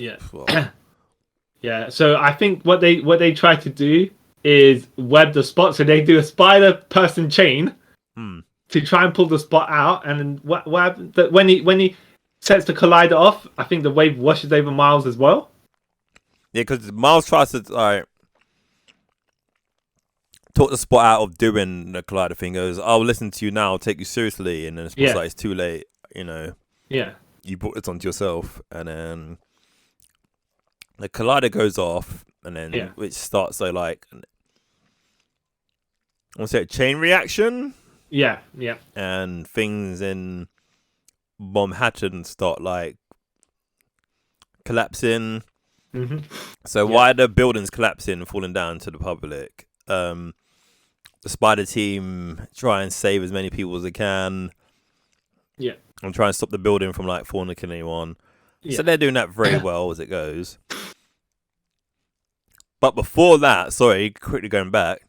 Speaker 2: yeah. So I think what they try to do is web the spot. So they do a spider person chain to try and pull the spot out, and what happens when he sets the collider off, I think the wave washes over Miles as well.
Speaker 1: Yeah, because Miles tries to talk the spot out of doing the collider thing. Goes, I'll listen to you now, I'll take you seriously, and then it's like it's too late.
Speaker 2: Yeah.
Speaker 1: You brought this onto yourself, and then the collider goes off, and then which starts I want to say a chain reaction.
Speaker 2: Yeah.
Speaker 1: And things in Manhattan start collapsing. So why the buildings collapsing and falling down to the public? the Spider team try and save as many people as they can.
Speaker 2: Yeah.
Speaker 1: And try and stop the building from like falling killing anyone.
Speaker 2: Yeah.
Speaker 1: So they're doing that very well as it goes. But before that, sorry, quickly going back,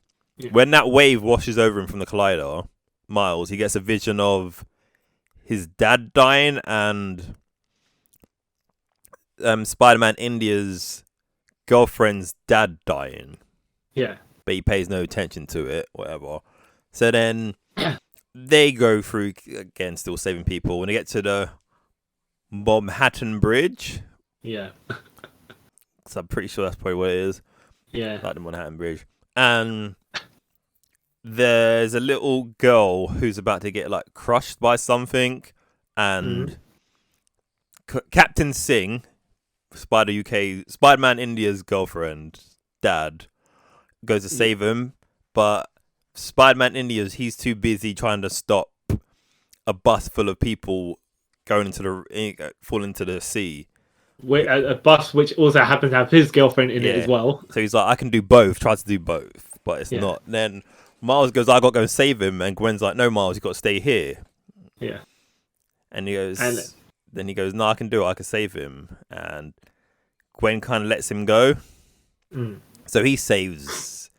Speaker 1: when that wave washes over him from the collider, Miles, he gets a vision of his dad dying and Spider-Man India's girlfriend's dad dying.
Speaker 2: Yeah.
Speaker 1: But he pays no attention to it, whatever. So then they go through, again, still saving people. When they get to the Manhattan Bridge.
Speaker 2: Yeah.
Speaker 1: So I'm pretty sure that's probably what it is.
Speaker 2: Yeah.
Speaker 1: Like the Manhattan Bridge. And there's a little girl who's about to get like crushed by something. And Captain Singh, Spider-Man India's girlfriend, dad, goes to save him. But Spider-Man India's, he's too busy trying to stop a bus full of people going fall into the sea.
Speaker 2: A bus which also happens to have his girlfriend in it as well.
Speaker 1: So he's like, I can do both, tries to do both, but it's not. Then Miles goes, I got to go and save him, and Gwen's like, no, Miles, you got to stay here.
Speaker 2: Yeah.
Speaker 1: And he goes, then he goes, no, I can do it, I can save him. And Gwen kind of lets him go. So he saves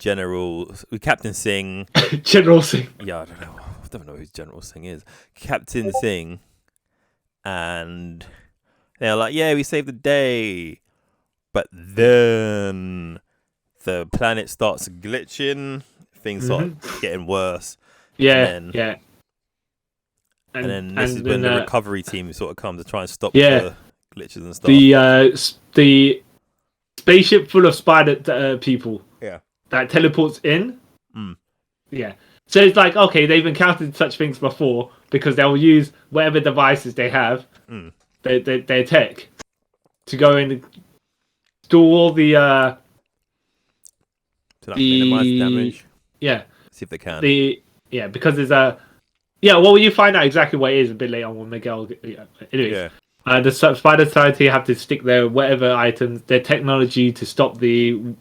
Speaker 1: Captain Singh.
Speaker 2: General Singh.
Speaker 1: Yeah, I don't know who General Singh is. Captain Singh. And they're like, yeah, we saved the day. But then the planet starts glitching. Things start getting worse.
Speaker 2: Yeah,
Speaker 1: and then this is when the recovery team sort of comes to try and stop the glitches and stuff.
Speaker 2: The spaceship full of spider people that teleports in. Yeah. So it's like, okay, they've encountered such things before because they'll use whatever devices they have, their tech, to go in and do all the
Speaker 1: to minimize damage.
Speaker 2: Yeah.
Speaker 1: See if they can.
Speaker 2: Because there's a well, you find out exactly what it is a bit later on when Miguel. Anyways, the Spider Society have to stick their whatever items, their technology to stop the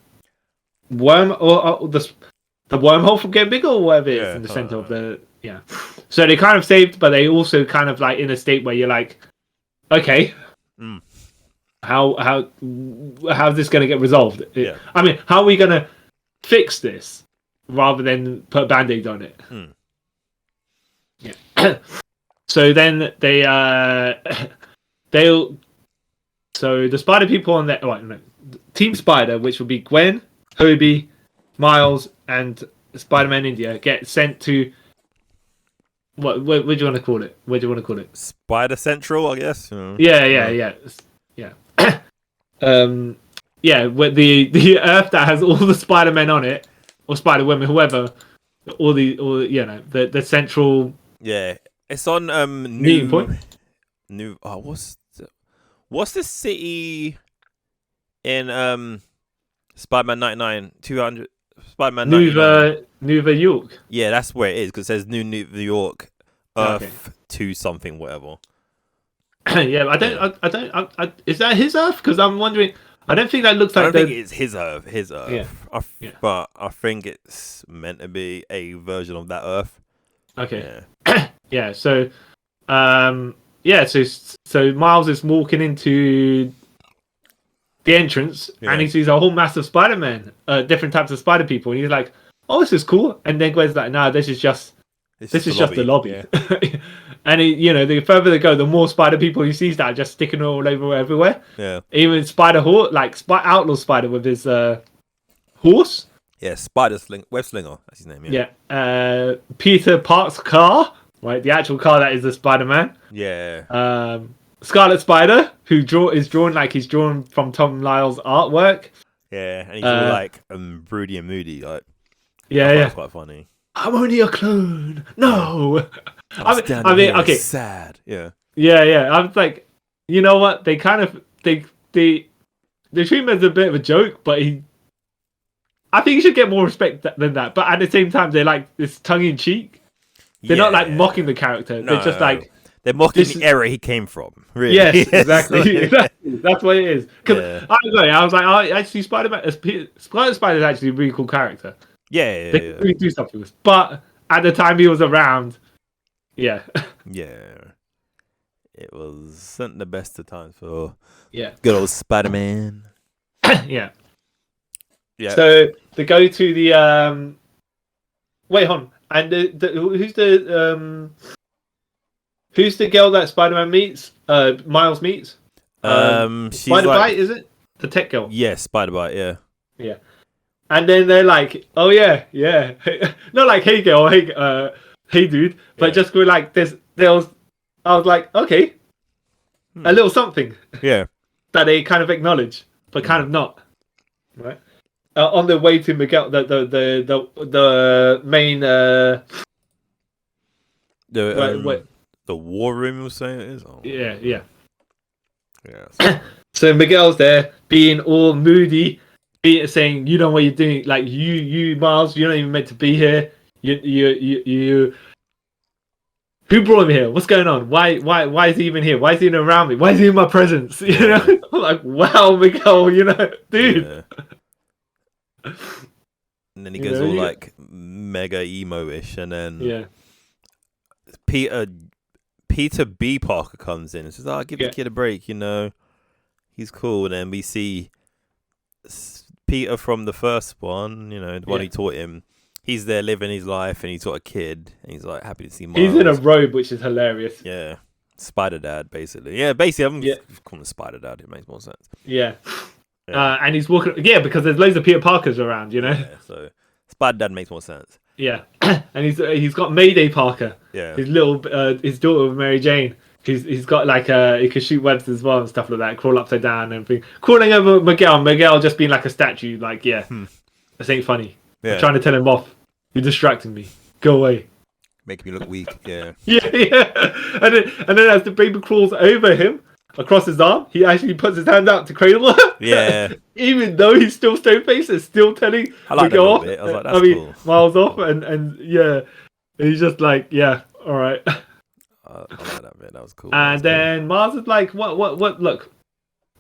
Speaker 2: worm or the wormhole from getting bigger or whatever it is in the center of the So they kind of saved, but they also kind of like in a state where you're like, okay, how's this going to get resolved?
Speaker 1: Yeah.
Speaker 2: I mean, how are we going to fix this rather than put a band-aid on it? Yeah. So then so the Spider people on that Team Spider, which will be Gwen, Howbie, Miles, and Spider-Man India, get sent to what do you want to call it? What do you want to call it?
Speaker 1: Spider Central, I guess.
Speaker 2: Yeah. With the Earth that has all the Spider-Men on it, or Spider-Women, whoever, the central.
Speaker 1: Yeah, it's on
Speaker 2: meeting point.
Speaker 1: What's the city in Spider-Man 99 200 Spider-Man 99?
Speaker 2: New York.
Speaker 1: Yeah, that's where it is because it says New York, Earth 2 something whatever.
Speaker 2: Yeah, I don't. Is that his Earth? Because I'm wondering. I don't think that looks like.
Speaker 1: I don't think it's his Earth. But I think it's meant to be a version of that Earth.
Speaker 2: Okay. Yeah. So, So Miles is walking into the entrance and he sees a whole mass of Spider-Man, different types of Spider people, and he's like, "Oh, this is cool." And then Gwen's like, "No, this is just the lobby." Yeah. And the further they go, the more Spider people he sees that are just sticking all over everywhere.
Speaker 1: Yeah.
Speaker 2: Even Spider-Horse, like Outlaw Spider with his horse.
Speaker 1: Yeah, Web Slinger, that's his name.
Speaker 2: Yeah. Peter Park's car, right? The actual car that is the Spider-Man.
Speaker 1: Yeah.
Speaker 2: Scarlet Spider, who is drawn from Tom Lyle's artwork.
Speaker 1: Yeah, and he's all like broody and moody, like.
Speaker 2: Yeah.
Speaker 1: That's quite funny.
Speaker 2: I'm only a clone. No.
Speaker 1: I mean, okay. Sad. Yeah.
Speaker 2: Yeah. I was like, you know what? They kind of they treat him as a bit of a joke, but I think he should get more respect than that. But at the same time, they're like this tongue in cheek. They're not like mocking the character.
Speaker 1: No,
Speaker 2: they're just like
Speaker 1: they're mocking the era he came from. Really.
Speaker 2: Yes, exactly. That's what it is. Because I was like, actually, Spider-Man, Spider is actually a really cool character.
Speaker 1: Yeah,
Speaker 2: They could really do something with. But at the time he was around, yeah.
Speaker 1: It wasn't the best of times for
Speaker 2: good
Speaker 1: old Spider-Man.
Speaker 2: Yeah. So they go to the wait, hold on. And who's the girl that Spider-Man meets? Miles meets.
Speaker 1: She's
Speaker 2: Spider-Bite, is it? The tech girl.
Speaker 1: Yeah, Spider-Bite. Yeah.
Speaker 2: Yeah. And then they're like, "Oh yeah." Not like, "Hey girl, hey dude," but just go like this. I was like, okay, a little something.
Speaker 1: Yeah.
Speaker 2: That they kind of acknowledge, but kind of not. Right. On their way to Miguel, the main
Speaker 1: the war room was saying it is. Oh.
Speaker 2: Yeah.
Speaker 1: So
Speaker 2: Miguel's there being all moody, saying, "You know what you're doing? Like you Miles, you're not even meant to be here. You. Who brought him here? What's going on? Why is he even here? Why is he even around me? Why is he in my presence?" You know, I'm like, wow, Miguel, dude.
Speaker 1: And then he goes all like mega emo-ish, and then Peter B. Parker comes in and says, "Give the kid a break, he's cool." And then we see Peter from the first one, the one who taught him. He's there living his life, and he taught a kid, and he's like happy to see Miles.
Speaker 2: He's in a robe, which is hilarious.
Speaker 1: Yeah, Spider Dad, basically. Yeah, basically, I'm calling him Spider Dad. It makes more sense.
Speaker 2: Yeah. And he's walking. Yeah, because there's loads of Peter Parkers around,
Speaker 1: Yeah, so Spider Dad makes more sense.
Speaker 2: Yeah, and he's got Mayday Parker.
Speaker 1: Yeah.
Speaker 2: His daughter Mary Jane. He's got like he can shoot webs as well and stuff like that. Crawl upside down and everything. Crawling over Miguel just being like a statue. Like this ain't funny.
Speaker 1: Yeah.
Speaker 2: I'm trying to tell him off. You're distracting me. Go away.
Speaker 1: Making me look weak. Yeah.
Speaker 2: Yeah. And then as the baby crawls over him across his arm, he actually puts his hand out to cradle her.
Speaker 1: Yeah.
Speaker 2: Even though he's still stone faced and still telling Miguel off.
Speaker 1: Bit. I was like, that's cool.
Speaker 2: Miles off and he's just like, yeah, all right.
Speaker 1: I like that bit. That was cool.
Speaker 2: And then Miles is like, what? Look,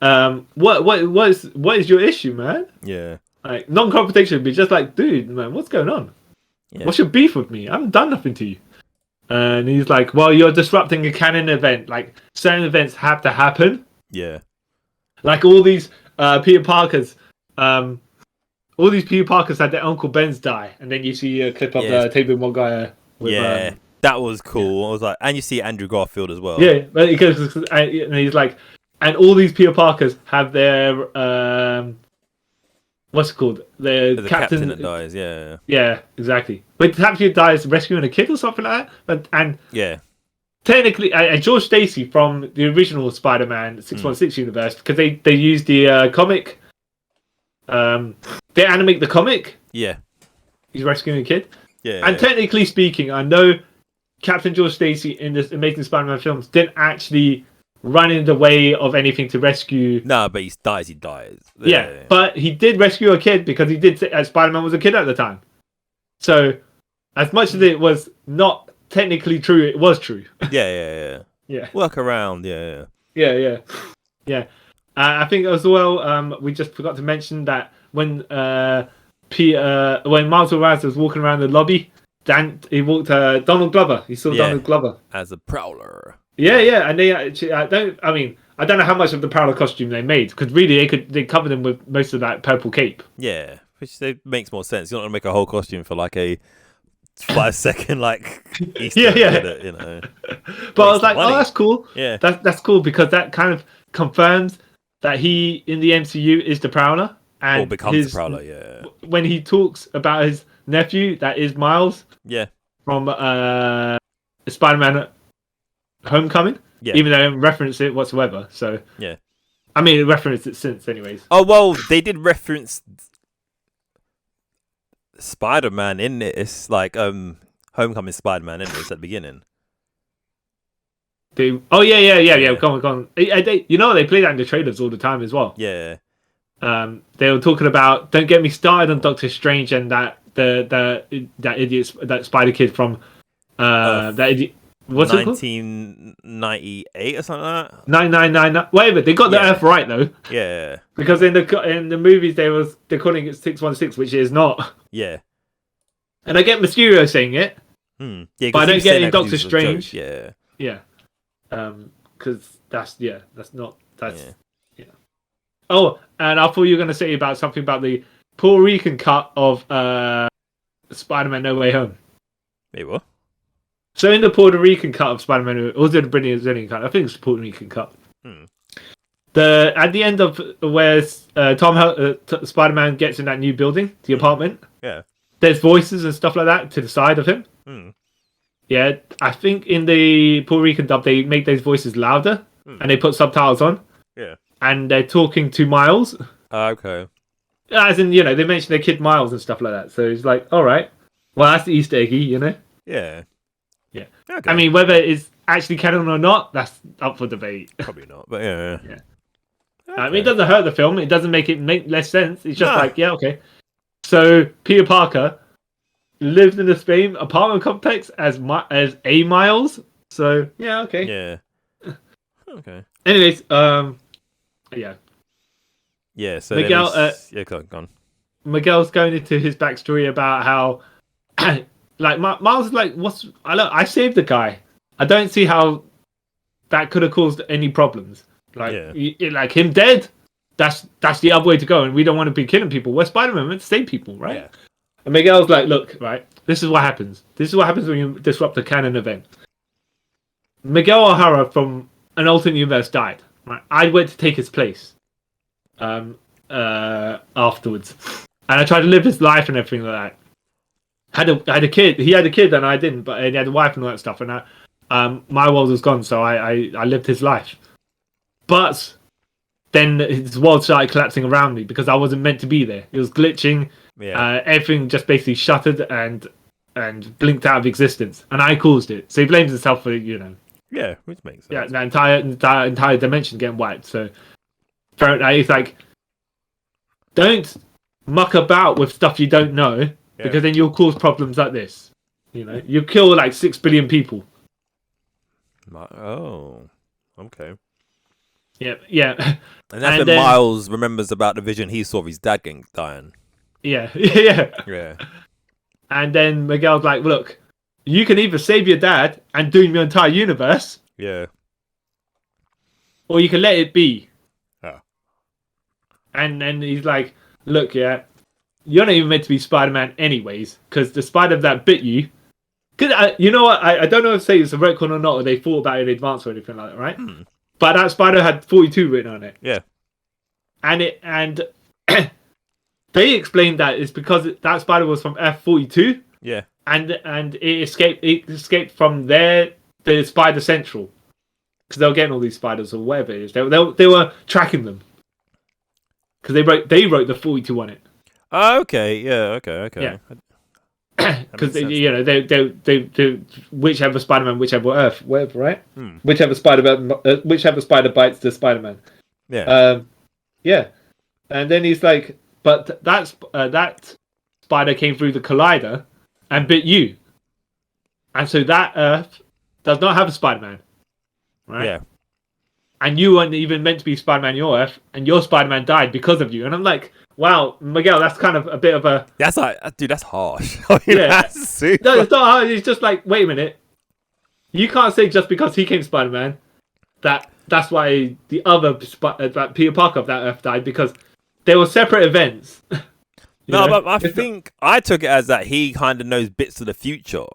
Speaker 2: what is your issue, man?
Speaker 1: Yeah.
Speaker 2: Like non-confrontation, but just like, dude, man, what's going on? Yeah. What's your beef with me? I haven't done nothing to you. And he's like, well, you're disrupting a canon event. Like certain events have to happen.
Speaker 1: Yeah.
Speaker 2: Like all these Peter Parkers, had their Uncle Ben's die, and then you see a clip of Tobey Maguire. With,
Speaker 1: that was cool. Yeah. I was like, and you see Andrew Garfield as well.
Speaker 2: Yeah, but he goes, and he's like, and all these Peter Parkers have their what's it called? The captain
Speaker 1: that dies. Yeah.
Speaker 2: Yeah, exactly. But the captain dies rescuing a kid or something like that. And technically, and George Stacey from the original Spider-Man 616 universe, because they used the comic. They animate the comic.
Speaker 1: Yeah.
Speaker 2: He's rescuing a kid.
Speaker 1: Yeah.
Speaker 2: And technically speaking, I know Captain George Stacey in the Amazing Spider-Man films didn't actually run in the way of anything to rescue.
Speaker 1: No, but he dies.
Speaker 2: Yeah, but he did rescue a kid because he did say Spider-Man was a kid at the time. So, as much as it was not technically true, it was true.
Speaker 1: Yeah. Work around, yeah.
Speaker 2: I think as well, we just forgot to mention that when Miles Morales was walking around the lobby, he walked Donald Glover. He saw Donald Glover
Speaker 1: as a Prowler.
Speaker 2: Yeah, and they actually, I don't know how much of the Prowler costume they made, because really they covered him with most of that purple cape.
Speaker 1: Yeah, which makes more sense. You're not gonna make a whole costume for like a 5-second like Easter egg,
Speaker 2: But I was like, oh, that's cool.
Speaker 1: Yeah,
Speaker 2: that's cool because that kind of confirms that he in the MCU is the Prowler and
Speaker 1: becomes the Prowler. Yeah,
Speaker 2: when he talks about his nephew, that is Miles.
Speaker 1: Yeah,
Speaker 2: from Spider-Man Homecoming. Yeah. Even though I didn't reference it whatsoever. So
Speaker 1: yeah,
Speaker 2: I mean, referenced it since, anyways.
Speaker 1: Oh well, they did reference Spider-Man in it. It's like Homecoming Spider-Man in this at the beginning.
Speaker 2: Yeah. Go on. They, they play that in the trailers all the time as well.
Speaker 1: Yeah.
Speaker 2: They were talking about. Don't get me started on Doctor Strange and that idiot, that Spider Kid from that idiot. What's
Speaker 1: 1998 or something like that?
Speaker 2: 999. Whatever. They got the Earth right though.
Speaker 1: Yeah.
Speaker 2: Because in the movies they're calling it 616, which is not.
Speaker 1: Yeah.
Speaker 2: And I get Mysterio saying it,
Speaker 1: Yeah,
Speaker 2: but I don't get it in Doctor Strange.
Speaker 1: Yeah.
Speaker 2: Because that's not. Yeah. Oh, and I thought you were going to say about something about the Puerto Rican cut of Spider-Man No Way Home.
Speaker 1: Wait, what?
Speaker 2: So in the Puerto Rican cut of Spider-Man, or was it the Brazilian cut? I think it's the Puerto Rican cut. At the end of where Spider-Man gets in that new building, the apartment.
Speaker 1: Yeah.
Speaker 2: There's voices and stuff like that to the side of him. Yeah, I think in the Puerto Rican dub they make those voices louder and they put subtitles on.
Speaker 1: Yeah.
Speaker 2: And they're talking to Miles.
Speaker 1: Okay.
Speaker 2: As in, they mention their kid Miles and stuff like that. So it's like, all right, well, that's the Easter eggy,
Speaker 1: Yeah.
Speaker 2: Yeah.
Speaker 1: Okay.
Speaker 2: I mean, whether it's actually canon or not, that's up for debate.
Speaker 1: Probably not, but yeah.
Speaker 2: Okay. I mean, it doesn't hurt the film. It doesn't make less sense. It's just like, yeah, okay. So Peter Parker lives in the same apartment complex as A Miles. So yeah, okay.
Speaker 1: Yeah. Okay.
Speaker 2: Anyways, yeah.
Speaker 1: Yeah. So
Speaker 2: Miguel,
Speaker 1: go on.
Speaker 2: Miguel's going into his backstory about how, like, Miles is like, I saved the guy. I don't see how that could have caused any problems. Like, like him dead. That's the other way to go, and we don't want to be killing people. We're Spider-Man, we're meant to save people, right?
Speaker 1: Yeah.
Speaker 2: And Miguel's like, look, right, this is what happens. This is what happens when you disrupt a canon event. Miguel O'Hara from an alternate universe died. Right? I went to take his place afterwards. And I tried to live his life and everything like that. Had a kid. He had a kid and I didn't, but he had a wife and all that stuff. And my world was gone, so I lived his life. But then his world started collapsing around me because I wasn't meant to be there. It was glitching. Yeah. Everything just basically shuttered and blinked out of existence, and I caused it. So he blames himself for
Speaker 1: Yeah, which makes sense.
Speaker 2: Yeah, the entire dimension getting wiped. So it's like, don't muck about with stuff you don't know, because then you'll cause problems like this. You kill like 6 billion people.
Speaker 1: Oh, okay.
Speaker 2: Yeah.
Speaker 1: And that's when Miles remembers about the vision he saw of his dad dying.
Speaker 2: Yeah.
Speaker 1: Yeah.
Speaker 2: And then Miguel's like, look, you can either save your dad and doom your entire universe.
Speaker 1: Yeah.
Speaker 2: Or you can let it be.
Speaker 1: Oh.
Speaker 2: And then he's like, look, you're not even meant to be Spider-Man anyways, because the spider that bit you... Because you know what? I don't know if it's a retcon or not, or they thought about it in advance or anything like that, right? But that spider had 42 written on it.
Speaker 1: Yeah.
Speaker 2: And they explained that it's because that spider was from F42.
Speaker 1: Yeah.
Speaker 2: And it escaped from the Spider Central. Because they were getting all these spiders or whatever it is. They were tracking them. Because they wrote the 42 on it.
Speaker 1: Oh, okay. Yeah, okay.
Speaker 2: Yeah. Because they whichever Spider-Man, whichever Earth, whatever, right? Whichever spider bites the Spider-Man.
Speaker 1: Yeah.
Speaker 2: Yeah. And then he's like, but that spider came through the collider and bit you, and so that Earth does not have a Spider-Man, right?
Speaker 1: Yeah.
Speaker 2: And you weren't even meant to be Spider-Man your Earth, and your Spider-Man died because of you. And I'm like, wow, Miguel, that's kind of a bit of a...
Speaker 1: That's like, dude, that's harsh. That's super...
Speaker 2: No, it's not harsh. It's just like, wait a minute. You can't say just because he came Spider-Man that's why the other Peter Parker of that Earth died, because they were separate events.
Speaker 1: No, but I think I took it as that he kind of knows bits of the future.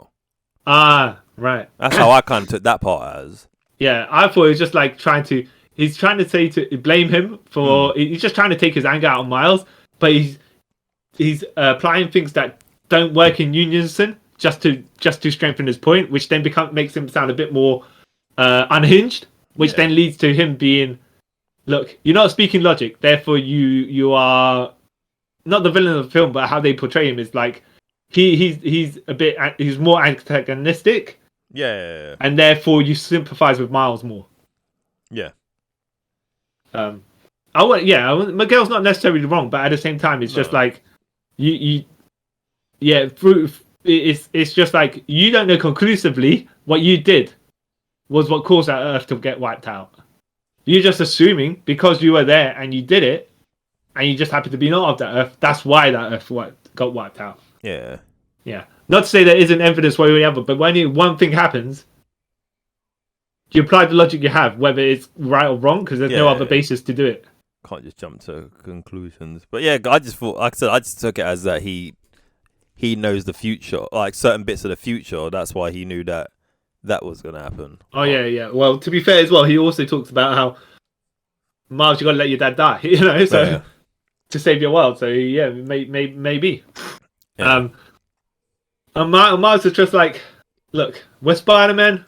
Speaker 2: Ah, right.
Speaker 1: That's how I kind of took that part as.
Speaker 2: Yeah, I thought he was just like he's trying to say to blame him for, he's just trying to take his anger out on Miles, but he's applying things that don't work in unison just to strengthen his point, which then makes him sound a bit more unhinged, which then leads to him being, look, you're not speaking logic, therefore you are not the villain of the film, but how they portray him is like he's more antagonistic.
Speaker 1: Yeah.
Speaker 2: And therefore you sympathize with Miles more.
Speaker 1: Yeah.
Speaker 2: Miguel's not necessarily wrong, but at the same time, it's just like it's just like you don't know conclusively what you did was what caused that Earth to get wiped out. You're just assuming because you were there and you did it, and you just happened to be not of that Earth. That's why that Earth got wiped out.
Speaker 1: Yeah.
Speaker 2: Yeah. Not to say there isn't evidence one way or the other, but when one thing happens, you apply the logic you have, whether it's right or wrong, because there's no other basis to do it.
Speaker 1: Can't just jump to conclusions. But yeah, I just thought, like I said, I just took it as that he knows the future, like certain bits of the future. That's why he knew that was going to happen.
Speaker 2: Oh, yeah. Well, to be fair as well, he also talks about how, Miles, you got to let your dad die, so to save your world. So, yeah, maybe. Yeah. And Miles is just like, look, we're Spider-Man.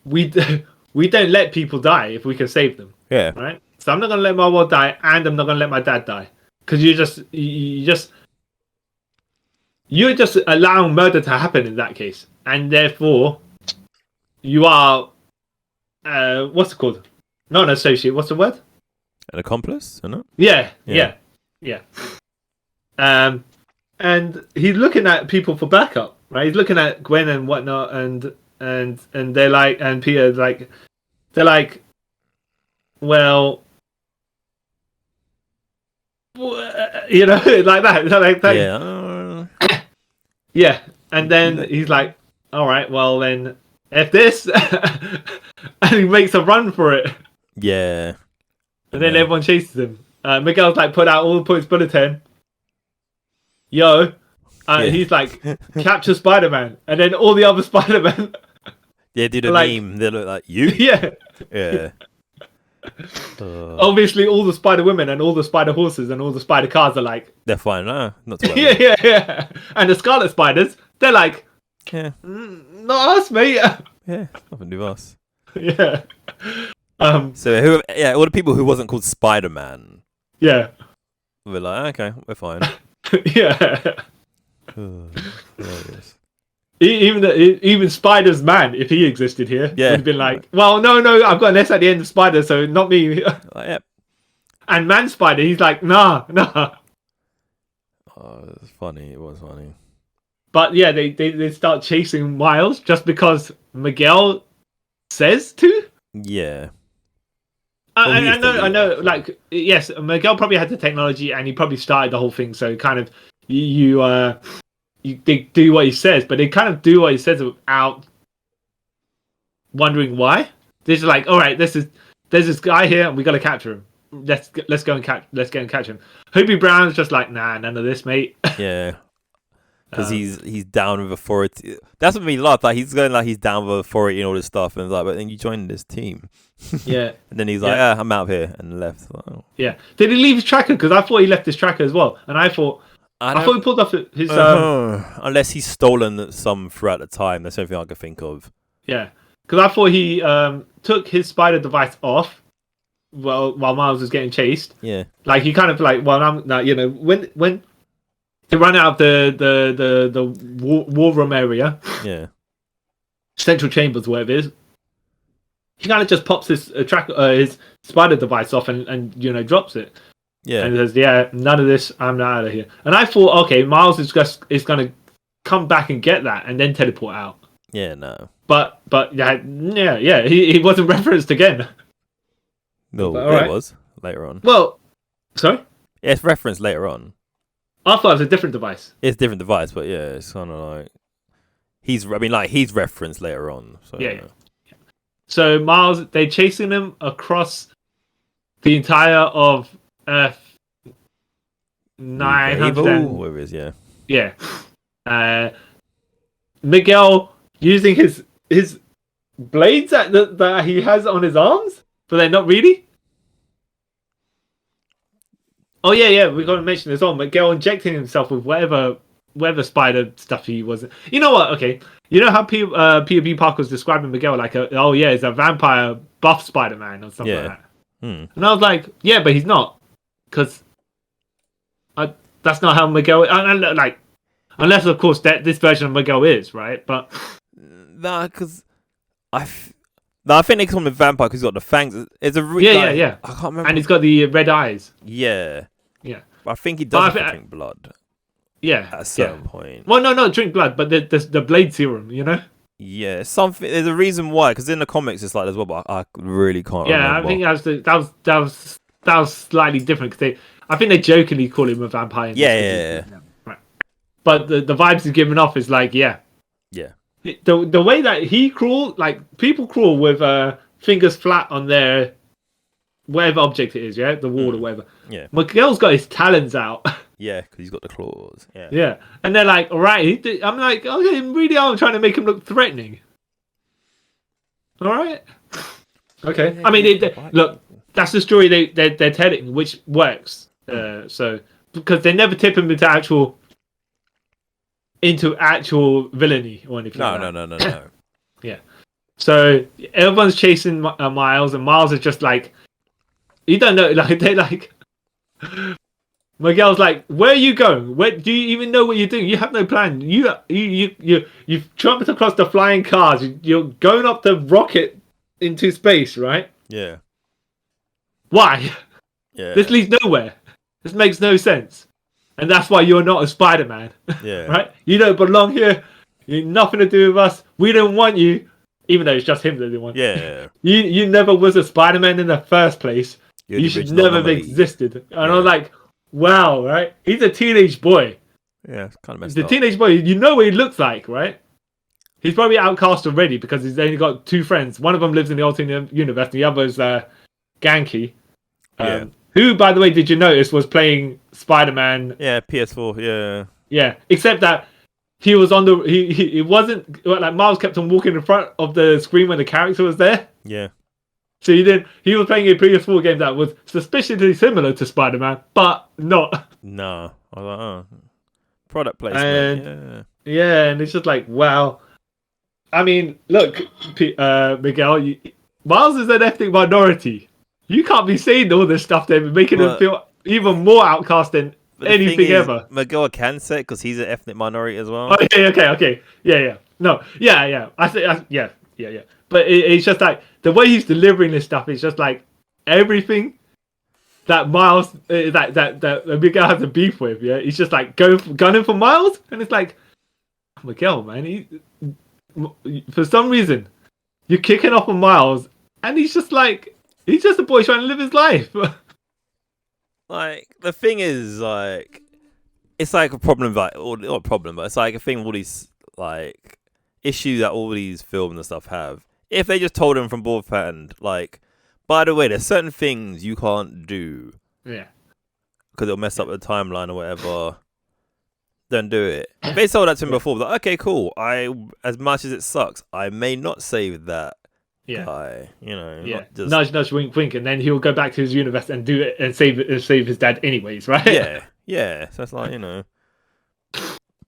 Speaker 2: We don't let people die if we can save them.
Speaker 1: Yeah.
Speaker 2: Right? So I'm not going to let my world die, and I'm not going to let my dad die. Because you're just allowing murder to happen in that case. And therefore, you are, what's it called? Not an associate, what's the word?
Speaker 1: An accomplice, isn't it?
Speaker 2: Yeah. And he's looking at people for backup, right? He's looking at Gwen and whatnot, and they're like, and Peter's like, they're like, well, like that. Yeah. And then he's like, all right, well then, F this, and he makes a run for it.
Speaker 1: Yeah.
Speaker 2: And then everyone chases him. Miguel's like, put out all the points bulletin. He's like, capture Spider-Man. And then all the other Spider-Man.
Speaker 1: Yeah, do the meme. They look like you.
Speaker 2: Yeah. Obviously, all the Spider Women and all the Spider Horses and all the Spider Cars are like,
Speaker 1: they're fine, no, not too
Speaker 2: yeah. And the Scarlet Spiders, they're like, not us, mate.
Speaker 1: Yeah, nothing to do with us.
Speaker 2: Yeah.
Speaker 1: So all the people who wasn't called Spider-Man.
Speaker 2: Yeah.
Speaker 1: We're like, okay, we're fine.
Speaker 2: Yeah. Even Spider's man, if he existed here, would have been like, well, no, I've got an S at the end of Spider, so not me.
Speaker 1: Yep.
Speaker 2: And Man Spider, he's like, nah.
Speaker 1: Oh, it was funny. It was funny.
Speaker 2: But yeah, they start chasing Miles just because Miguel says to.
Speaker 1: Yeah.
Speaker 2: I know. Like, yes, Miguel probably had the technology, and he probably started the whole thing. So kind of, they do what he says, but they kind of do what he says without wondering why. They're just like, all right, there's this guy here, and we got to capture him. Let's go and catch him. Howbie Brown's just like, nah, none of this, mate.
Speaker 1: Yeah. Because he's down with authority. That's what made me laugh. Like he's going like he's down with authority and all this stuff, and like, but then you joined this team.
Speaker 2: Yeah.
Speaker 1: And then he's like, I'm out of here, and left. Like, oh.
Speaker 2: Yeah. Did he leave his tracker? Because I thought he left his tracker as well, and I thought he pulled off his.
Speaker 1: Unless he's stolen some throughout the time. That's the only thing I could think of.
Speaker 2: Yeah, because I thought he took his spider device off. Well, while Miles was getting chased.
Speaker 1: Yeah.
Speaker 2: Like he kind of like, well, I'm not, when they run out of the war room area.
Speaker 1: Yeah. Central
Speaker 2: chambers, whatever it is. He kind of just pops his his spider device off and drops it.
Speaker 1: Yeah.
Speaker 2: And says, "Yeah, none of this. I'm not out of here." And I thought, okay, Miles is going to come back and get that and then teleport out.
Speaker 1: Yeah, no.
Speaker 2: But yeah, he wasn't referenced again.
Speaker 1: No, it was later on.
Speaker 2: Well, sorry.
Speaker 1: Yeah, it's referenced later on.
Speaker 2: I thought it was a different device.
Speaker 1: It's a different device, but yeah, it's kind of like he's referenced later on. So
Speaker 2: yeah. So Miles, they're chasing him across the entire of Earth 900.
Speaker 1: Whatever it is, yeah.
Speaker 2: Yeah. Miguel using his blades that he has on his arms, but they're not really. Oh yeah, we got to mention this on Miguel injecting himself with whatever spider stuff he was. You know what? Okay, you know how Peter B. Parker was describing Miguel like, he's a vampire buff Spider-Man or something like that. And I was like, yeah, but he's not, because that's not how Miguel. Like, unless of course that this version of Miguel is right, but
Speaker 1: because I think they call him a vampire because he's got the fangs. It's a
Speaker 2: yeah. I
Speaker 1: can't remember.
Speaker 2: And he's got the red eyes.
Speaker 1: Yeah. I think he does drink blood.
Speaker 2: Yeah.
Speaker 1: At a certain point.
Speaker 2: Well, no, drink blood, but the blade serum,
Speaker 1: Yeah, something. There's a reason why, because in the comics it's like as well, but I really can't.
Speaker 2: Yeah,
Speaker 1: remember.
Speaker 2: I think that was slightly different because I think they jokingly call him a vampire.
Speaker 1: Yeah.
Speaker 2: Right. But the vibes he's giving off is like,
Speaker 1: Yeah.
Speaker 2: The way that he crawl, like people crawl with fingers flat on their whatever object it is, yeah, the wall or whatever.
Speaker 1: Yeah.
Speaker 2: Miguel's got his talons out.
Speaker 1: Yeah, because he's got the claws. Yeah.
Speaker 2: Yeah, and they're like, all right. I'm like, okay, really, I'm trying to make him look threatening. All right. Okay.
Speaker 1: Yeah,
Speaker 2: I mean, look, that's the story they're telling, which works. So because they never tip him into actual villainy or anything.
Speaker 1: No.
Speaker 2: Yeah. So everyone's chasing Miles, and Miles is just like, you don't know, like they're like, Miguel's like, where are you going? Where do you even know what you're doing? You have no plan. You've jumped across the flying cars. You're going up the rocket into space, right?
Speaker 1: Yeah.
Speaker 2: Why?
Speaker 1: Yeah.
Speaker 2: This leads nowhere. This makes no sense. And that's why you're not a Spider-Man.
Speaker 1: Yeah.
Speaker 2: Right? You don't belong here. You nothing to do with us. We don't want you. Even though it's just him that didn't want you. You never was a Spider-Man in the first place. You should never have existed. And I was like, wow, right? He's a teenage boy.
Speaker 1: Yeah, it's kind of messed
Speaker 2: up.
Speaker 1: up.
Speaker 2: The teenage boy, you know what he looks like, right? He's probably outcast already because he's only got two friends. One of them lives in the alternate universe, the other is Ganke. Who, by the way, did you notice was playing Spider-Man?
Speaker 1: Yeah, PS4, yeah.
Speaker 2: Yeah, except that he was on the... He wasn't... Like, Miles kept on walking in front of the screen when the character was there.
Speaker 1: Yeah.
Speaker 2: So he was playing a PS4 game that was suspiciously similar to Spider-Man, but not.
Speaker 1: No. I was like, oh. Product placement,
Speaker 2: yeah, and it's just like, wow. I mean, look, Miguel, Miles is an ethnic minority. You can't be saying all this stuff to him, making him feel even more outcast than anything ever.
Speaker 1: Miguel can say it because he's an ethnic minority as well.
Speaker 2: Oh, okay. Yeah. No, yeah. Yeah. But it's just like, the way he's delivering this stuff is just like everything that Miles, that Miguel has a beef with, yeah? He's just like gunning for Miles, and it's like, Miguel, man, for some reason, you're kicking off on Miles, and he's just a boy trying to live his life.
Speaker 1: Like, the thing is, like, it's like a problem, like, or not a problem, but it's like a thing with all these, like, issue that all these films and stuff have. If they just told him from beforehand, like, by the way, there's certain things you can't do.
Speaker 2: Yeah.
Speaker 1: Because it'll mess up the timeline or whatever. Don't do it. If they told that to him before, like, okay, cool. As much as it sucks, I may not save that guy. You know, not just...
Speaker 2: nudge, wink, wink, and then he'll go back to his universe and do it and save his dad anyways, right?
Speaker 1: Yeah. So it's like, you know,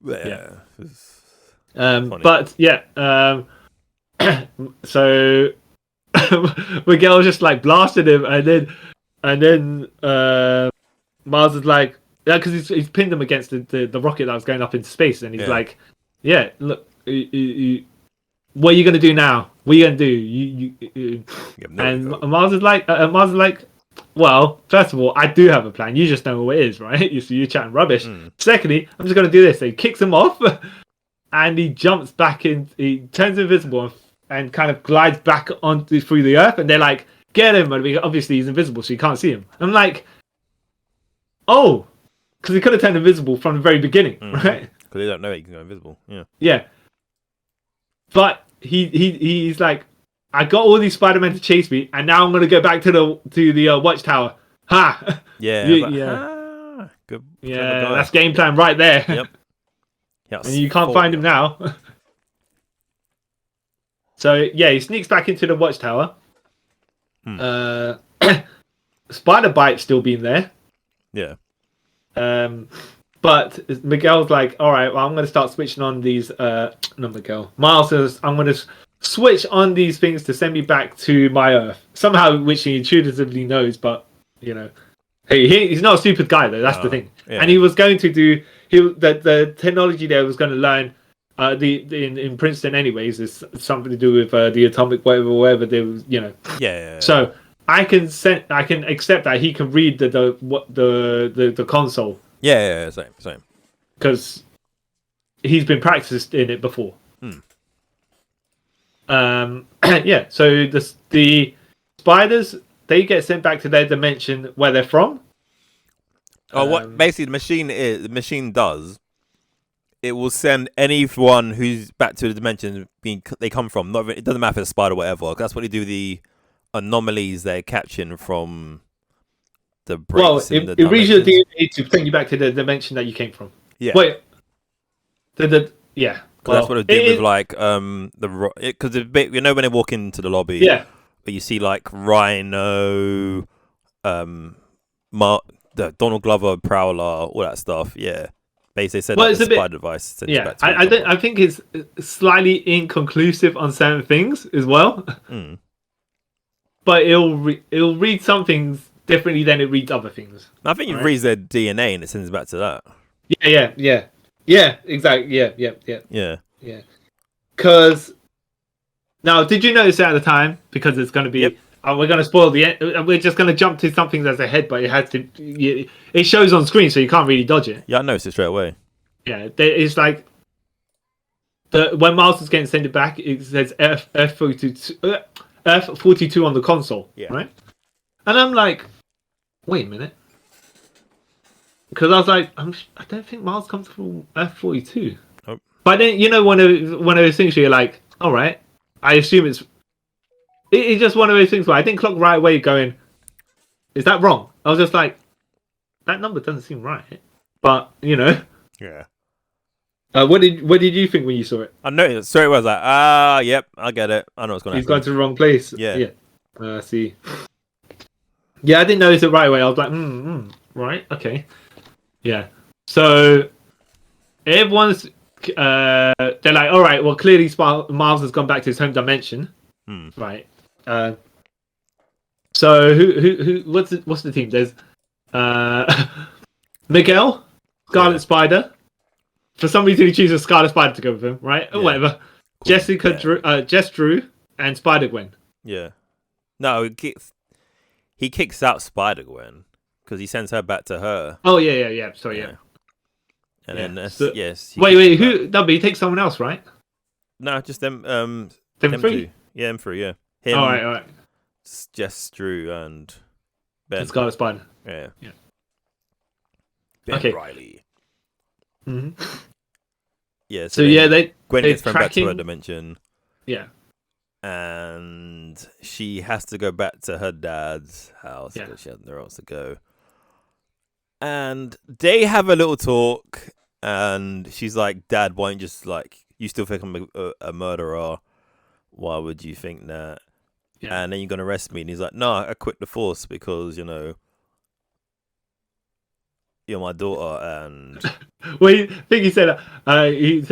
Speaker 2: but so Miguel just like blasted him, and then Miles is like, because he's pinned him against the rocket that was going up into space, and he's like, look, what are you gonna do now? What are you gonna do? And Miles is like, well, first of all, I do have a plan. You just know what it is, right? You're chatting rubbish. Secondly, I'm just gonna do this. So he kicks him off, and he jumps back in. He turns invisible and kind of glides back through the earth. And they're like, get him! And obviously he's invisible, so you can't see him. I'm like, oh, because he could have turned invisible from the very beginning, right?
Speaker 1: Because they don't know he can go invisible.
Speaker 2: Yeah. But he's like, I got all these Spider-Men to chase me, and now I'm gonna go back to the watchtower. Ha!
Speaker 1: Yeah. Good.
Speaker 2: Yeah, that's game plan right there.
Speaker 1: Yep.
Speaker 2: And you can't find him now. So yeah, he sneaks back into the watchtower. Spider Bite's still been there.
Speaker 1: Yeah.
Speaker 2: But Miguel's like, all right, well, I'm going to start switching on these. Not Miguel. Miles says, I'm going to switch on these things to send me back to my Earth. Somehow, which he intuitively knows, but you know, hey, he's not a stupid guy though. That's the thing. Yeah. And he was going to do the technology there was going to learn. In Princeton, anyways, is something to do with the atomic whatever there was, you know.
Speaker 1: Yeah.
Speaker 2: So I can accept that he can read the console.
Speaker 1: Yeah, same.
Speaker 2: Because he's been practiced in it before. Yeah. So the spiders, they get sent back to their dimension where they're from.
Speaker 1: What basically the machine does it will send anyone who's back to the dimension they come from. It doesn't matter if it's a spider or whatever. That's what they do. The anomalies they're catching from the breaks in the
Speaker 2: it reads your
Speaker 1: dimensions.
Speaker 2: DNA to bring you back to the dimension that you came from.
Speaker 1: Yeah.
Speaker 2: Wait.
Speaker 1: That's what it did with like because when they walk into the lobby, but you see like Rhino, the Donald Glover, Prowler, all that stuff. Yeah, basically said the spider device.
Speaker 2: I think it's slightly inconclusive on certain things as well. But it'll read some things differently than it reads other things.
Speaker 1: I think it reads their DNA and it sends back to that.
Speaker 2: Yeah, exactly. Yeah. Because now, did you notice that at the time? Because it's going to be, we're going to spoil the end. We're just going to jump to something that's ahead, but it has to. It shows on screen, so you can't really dodge it.
Speaker 1: Yeah, I noticed it straight away.
Speaker 2: Yeah, it's like when Miles is getting sent back, it says F42 on the console, right? And I'm like, wait a minute. Because I was like, I don't think Miles comes from F42.
Speaker 1: Nope.
Speaker 2: But then, one of those things where you're like, all right, I assume it's just one of those things where I didn't clock right away going, is that wrong? I was just like, that number doesn't seem right. But,
Speaker 1: Yeah.
Speaker 2: What did you think when you saw it?
Speaker 1: I know. So it was like, yep, I get it. I know what's going to happen.
Speaker 2: He's gone to the wrong place.
Speaker 1: Yeah.
Speaker 2: See. Yeah, I didn't notice it right away. I was like, right, okay. Yeah. So everyone's they're like, all right, well, clearly Miles has gone back to his home dimension, right? So who what's the team? There's Miguel, Scarlet Spider. For some reason, he chooses Scarlet Spider to go with him, right? Or whatever. Cool. Jessica, Jess Drew, and Spider-Gwen.
Speaker 1: Yeah. No, he kicks out Spider-Gwen. Because he sends her back to her.
Speaker 2: Oh yeah. Sorry, yeah.
Speaker 1: And then yes.
Speaker 2: Wait, who? No, but he takes someone else, right?
Speaker 1: No, just them.
Speaker 2: Them three.
Speaker 1: Two. Yeah, them three. Yeah. Him.
Speaker 2: All right.
Speaker 1: Jess, Drew, and Ben.
Speaker 2: And Scarlet Spider.
Speaker 1: Yeah.
Speaker 2: Ben
Speaker 1: Riley.
Speaker 2: Mm-hmm.
Speaker 1: Yeah.
Speaker 2: So
Speaker 1: Gwen gets thrown back to her dimension.
Speaker 2: Yeah.
Speaker 1: And she has to go back to her dad's house because she has nowhere else to go. And they have a little talk, and she's like, "Dad, why don't you just you still think I'm a murderer? Why would you think that? Yeah. And then you're gonna arrest me?" And he's like, "No, I quit the force because you're my daughter." And
Speaker 2: well, I think he said, he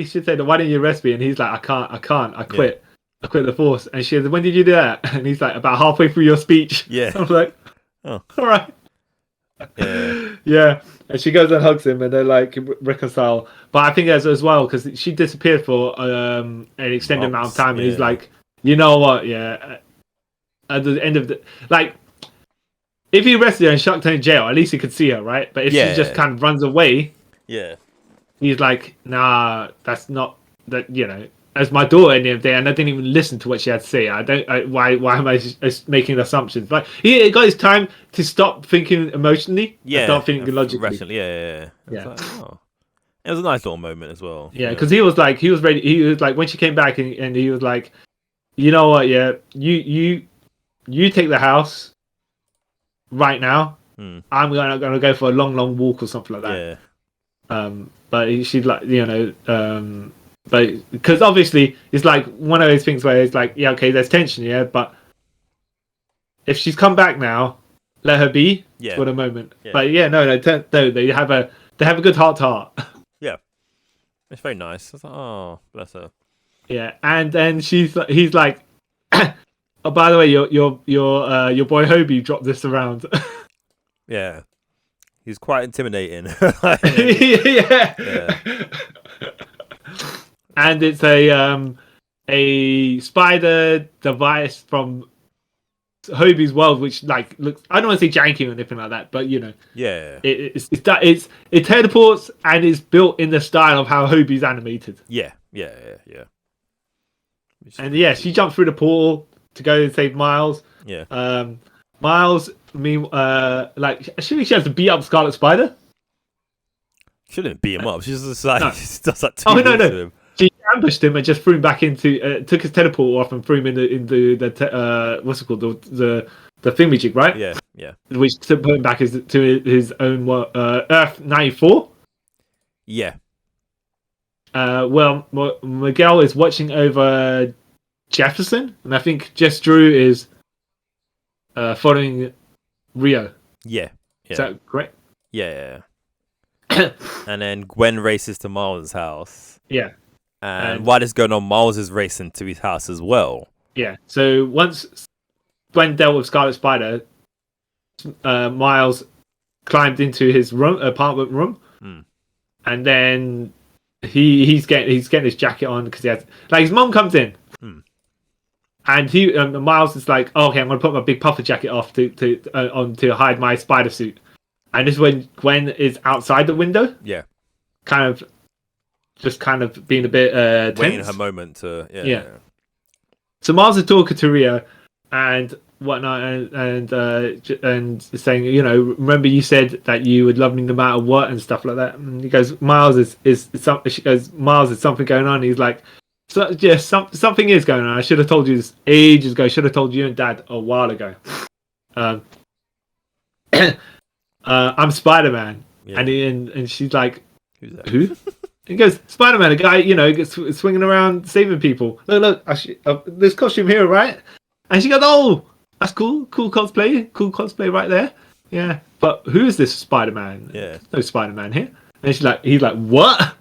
Speaker 2: should say, "Why didn't you arrest me?" And he's like, "I can't, I quit." Yeah. I quit the force." And she said, "When did you do that?" And he's like, "About halfway through your speech."
Speaker 1: Yeah.
Speaker 2: I was like,
Speaker 1: "Oh,
Speaker 2: all right." Yeah. And she goes and hugs him, and they reconcile. But I think as well because she disappeared for an extended amount of time, and he's like, "You know what? Yeah." At the end of if he arrested her and chucked her in jail, at least he could see her, right? But if she just kind of runs away, he's like, "Nah, that's not that." As my daughter in the end of the day, and I didn't even listen to what she had to say. Why am I making assumptions? Like he got his time to stop thinking emotionally, and start thinking logically.
Speaker 1: Rationally, yeah. It was a nice little moment as well.
Speaker 2: Yeah, because he was ready. He was like, when she came back, and he was like, "You know what? Yeah, you take the house right now. I'm gonna go for a long walk or something like that." Yeah. But she's like, but because obviously it's like one of those things where it's like, yeah, okay, there's tension, but if she's come back now, let her be for the moment. Yeah. But no, they have a good heart to heart.
Speaker 1: Yeah, it's very nice. I was like, oh, bless her.
Speaker 2: Yeah, and then he's like, oh, by the way, your boy Howbie dropped this around.
Speaker 1: Yeah, he's quite intimidating.
Speaker 2: Yeah. And it's a spider device from Howbie's world, which looks, I don't want to say janky or anything like that, but it teleports and it's built in the style of how Howbie's animated.
Speaker 1: Yeah.
Speaker 2: And she jumps through the portal to go and save Miles.
Speaker 1: Yeah.
Speaker 2: Miles, assuming she has to beat up Scarlet Spider.
Speaker 1: Shouldn't beat him up. She's just like,
Speaker 2: No.
Speaker 1: does like 2
Speaker 2: Oh, no,
Speaker 1: moves
Speaker 2: no.
Speaker 1: to him.
Speaker 2: She ambushed him and just threw him back into, took his teleport off and threw him into the what's it called, the thingamajig, right?
Speaker 1: Yeah, yeah.
Speaker 2: Which to put him back to his own Earth 94.
Speaker 1: Yeah.
Speaker 2: Well, Miguel is watching over Jefferson, and I think Jess Drew is following Rio.
Speaker 1: Yeah.
Speaker 2: Is that correct?
Speaker 1: Yeah. And then Gwen races to Miles' house.
Speaker 2: Yeah.
Speaker 1: And while this is going on, Miles is racing to his house as well.
Speaker 2: Yeah. So once Gwen dealt with Scarlet Spider, Miles climbed into his apartment room, and then he's getting his jacket on because he has his mom comes in, and Miles is like, oh, okay, I'm gonna put my big puffer jacket off to hide my spider suit, and this is when Gwen is outside the window, kind of being a bit tense.
Speaker 1: Waiting her moment to yeah.
Speaker 2: So Miles is talking to Rio and whatnot, and saying, remember you said that you would love me no matter what and stuff like that. And he goes, Miles is something. She goes, Miles, is something going on. He's like, something is going on. I should have told you this ages ago. I should have told you and Dad a while ago. I'm Spider-Man, and she's like,
Speaker 1: who's that?
Speaker 2: Who? He goes, Spider-Man, a guy, gets swinging around saving people. Look, this costume here, right? And she goes, oh, that's cool cosplay right there. Yeah, but who is this Spider-Man?
Speaker 1: Yeah,
Speaker 2: no Spider-Man here. And he's like, what?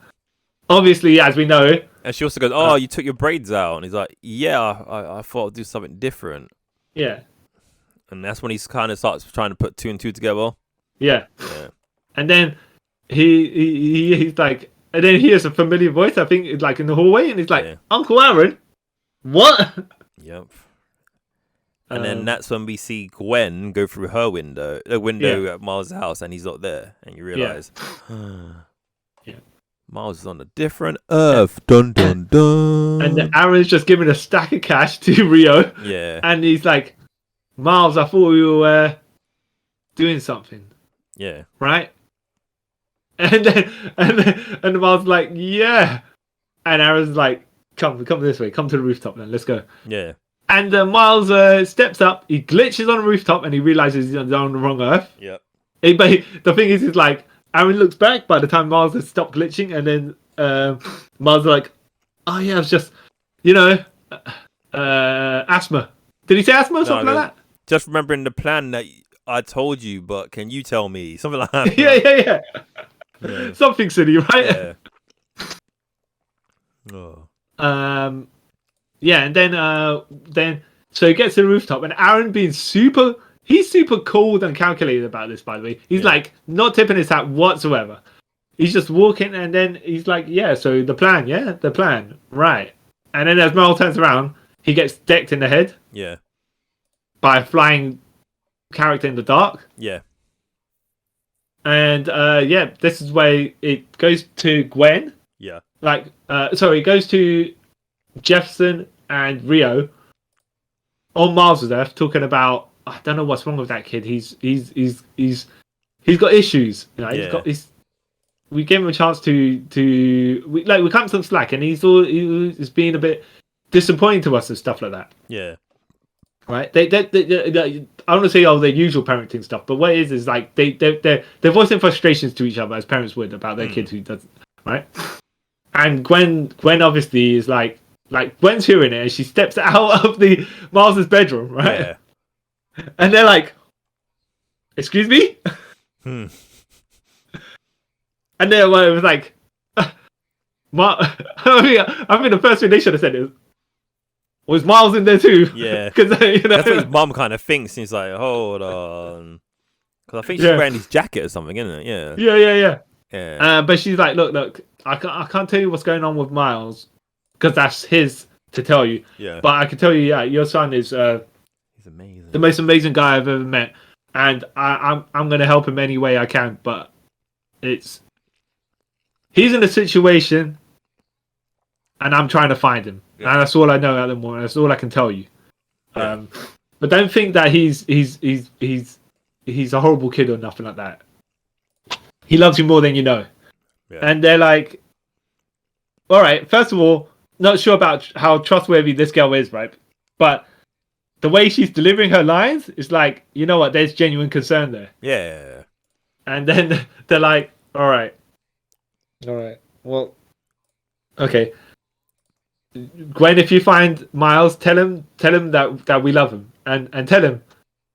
Speaker 2: Obviously, as we know.
Speaker 1: And she also goes, oh, you took your braids out. And he's like, yeah, I thought I'd do something different.
Speaker 2: Yeah.
Speaker 1: And that's when he kind of starts trying to put 2 and 2 together.
Speaker 2: Yeah. And then he's like, and then he hears a familiar voice, I think, like in the hallway, and he's like, Uncle Aaron? What?
Speaker 1: Yep. And then that's when we see Gwen go through her window at Miles' house, and he's not there. And you realise, Miles is on a different Earth. Dun, dun, dun.
Speaker 2: And Aaron's just giving a stack of cash to Rio.
Speaker 1: Yeah.
Speaker 2: And he's like, Miles, I thought we were doing something.
Speaker 1: Yeah.
Speaker 2: Right? And then Miles like, yeah. And Aaron's like, come this way. Come to the rooftop then. Let's go.
Speaker 1: Yeah.
Speaker 2: And Miles steps up. He glitches on the rooftop and he realizes he's on the wrong Earth.
Speaker 1: Yep.
Speaker 2: But the thing is like, Aaron looks back by the time Miles has stopped glitching, and then Miles is like, oh yeah, it's just, asthma. Did he say asthma or something like that?
Speaker 1: Just remembering the plan that I told you, but can you tell me? Something like that.
Speaker 2: Yeah. Something silly, right?
Speaker 1: Yeah. Oh.
Speaker 2: Yeah, and then so he gets to the rooftop, and Aaron being he's super cool and calculated about this, by the way. He's like not tipping his hat whatsoever. He's just walking, and then he's like, yeah, so the plan, right. And then as Mel turns around, he gets decked in the head.
Speaker 1: Yeah. By
Speaker 2: a flying character in the dark.
Speaker 1: Yeah.
Speaker 2: And this is where it goes to Gwen.
Speaker 1: Yeah.
Speaker 2: It goes to Jefferson and Rio on Mars' Earth, talking about, I don't know what's wrong with that kid. He's got issues. We gave him a chance we cut him some slack, and he's being a bit disappointing to us and stuff like that.
Speaker 1: Yeah.
Speaker 2: Right? They I want to say their usual parenting stuff, but what it is like they're voicing frustrations to each other as parents would about their kid who doesn't, right? And Gwen obviously is like Gwen's hearing it, and she steps out of the Miles' bedroom, right?
Speaker 1: Yeah.
Speaker 2: And they're like, excuse me? And then it was like, I mean, the first thing they should have said is, was Miles in there too?
Speaker 1: Yeah.
Speaker 2: Because
Speaker 1: that's what his mum kind of thinks. He's like, hold on. Because I think she's wearing his jacket or something, isn't it? Yeah.
Speaker 2: Yeah. But she's like, look, I can't tell you what's going on with Miles, because that's his to tell you.
Speaker 1: Yeah.
Speaker 2: But I can tell you, your son is
Speaker 1: he's amazing.
Speaker 2: The most amazing guy I've ever met, and I'm going to help him any way I can. But he's in a situation, and I'm trying to find him, and that's all I know at the moment. That's all I can tell you.
Speaker 1: Yeah.
Speaker 2: But don't think that he's a horrible kid or nothing like that. He loves you more than you know. And they're like, all right, first of all, not sure about how trustworthy this girl is, right? But the way she's delivering her lines is like, you know what, there's genuine concern there.
Speaker 1: Yeah.
Speaker 2: And then they're like, all right, well, okay. Gwen, if you find Miles, tell him that we love him, and tell him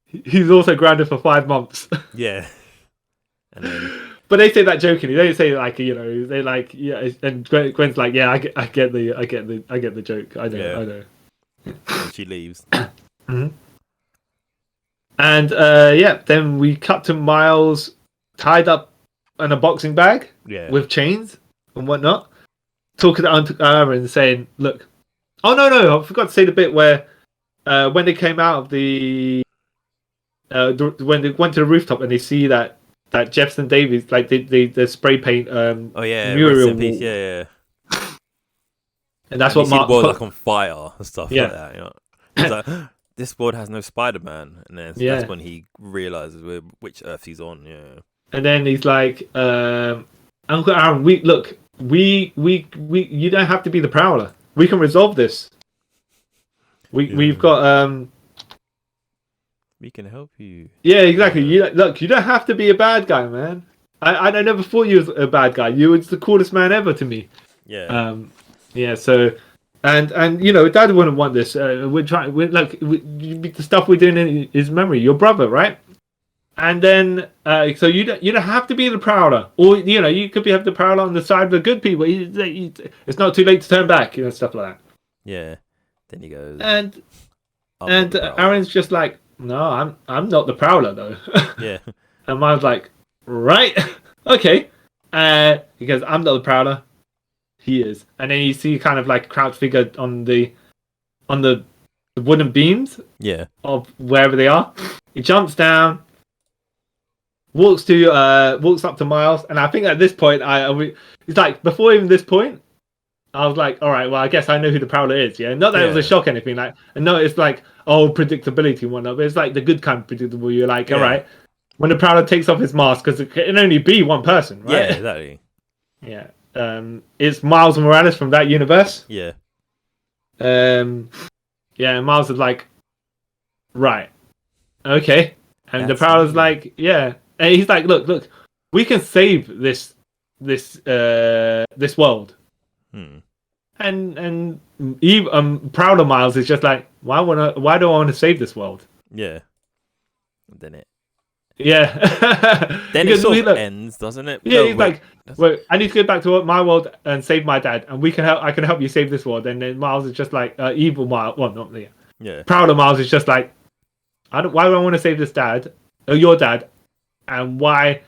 Speaker 2: he's also grounded for 5 months.
Speaker 1: Yeah. And then...
Speaker 2: But they say that jokingly. They say like, they like, yeah. And Gwen's like, yeah, I get the joke. I know.
Speaker 1: And she leaves.
Speaker 2: Mm-hmm. And then we cut to Miles tied up in a boxing bag with chains and whatnot, talking to Aaron, saying, "Look, oh no, I forgot to say the bit where when they came out of when they went to the rooftop and they see that Jefferson Davis, like the spray paint mural,
Speaker 1: yeah.
Speaker 2: And that's what
Speaker 1: Mark
Speaker 2: the world
Speaker 1: like on fire and stuff like that. You know, he's like, this world has no Spider-Man, and then that's when he realizes which Earth he's on. Yeah. And
Speaker 2: then he's like, Uncle Aaron, we you don't have to be the Prowler. We can resolve this. We've got
Speaker 1: we can help you.
Speaker 2: Yeah, exactly. You don't have to be a bad guy, man. I never thought you was a bad guy. You was the coolest man ever to me.
Speaker 1: Yeah.
Speaker 2: Yeah. So, and Dad wouldn't want this. The stuff we're doing in his memory. Your brother, right? And then, so you don't have to be the Prowler, or you could have the Prowler on the side of the good people. It's not too late to turn back, stuff like that.
Speaker 1: Yeah. Then he goes.
Speaker 2: And Aaron's just like, no, I'm not the Prowler though.
Speaker 1: Yeah.
Speaker 2: And Miles like, right, okay. He goes, I'm not the Prowler. He is. And then you see kind of like a crouched figure on the wooden beams.
Speaker 1: Yeah.
Speaker 2: Of wherever they are. He jumps down, walks up to Miles, and I think at this point it's like before even this point, I was like, all right, well, I guess I know who the Prowler is, yeah? Not that it was a shock or anything, like, and no, it's like, predictability and whatnot, but it's like the good kind of predictable. You're like, all right, when the Prowler takes off his mask, because it can only be one person, right?
Speaker 1: Yeah, exactly.
Speaker 2: Yeah. It's Miles Morales from that universe.
Speaker 1: Yeah.
Speaker 2: And Miles is like, right, okay. And the Prowler's like, yeah. And he's like, look, we can save this world. And Prowler Miles is just like, why do I want to save this world?
Speaker 1: Yeah. And then
Speaker 2: Yeah.
Speaker 1: Then it sort of ends, doesn't it?
Speaker 2: Yeah, he's like, wait, I need to go back to my world and save my dad, and I can help you save this world. And then Miles is just like, evil Miles. Well, not the. Yeah. Prowler Miles is just like, why do I want to save this dad, or your dad, and why?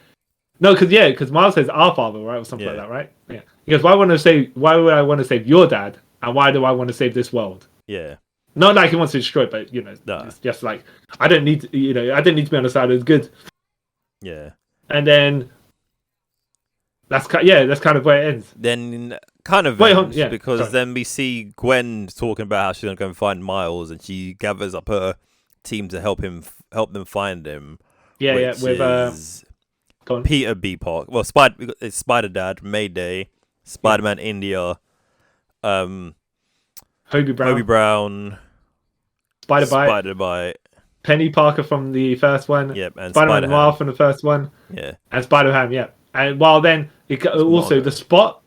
Speaker 2: No, because Miles says our father, right, or something like that, right? Yeah. He goes, why would I want to save your dad, and why do I want to save this world?
Speaker 1: Yeah.
Speaker 2: Not like he wants to destroy it, but it's just like I don't need to be on the side of the good.
Speaker 1: Yeah.
Speaker 2: And then that's kind of where it ends.
Speaker 1: Then because then we see Gwen talking about how she's gonna go and find Miles, and she gathers up her team to help them find him.
Speaker 2: Yeah, with
Speaker 1: Peter B. Park. Well, it's Spider Dad, Mayday, Spider-Man India,
Speaker 2: Howbie
Speaker 1: Brown, Spider-Bite,
Speaker 2: Penny Parker from the first one.
Speaker 1: Yep, and
Speaker 2: Spider-Man Noir from the first one.
Speaker 1: Yeah,
Speaker 2: and Spider-Ham. Yeah, and while then also the Spot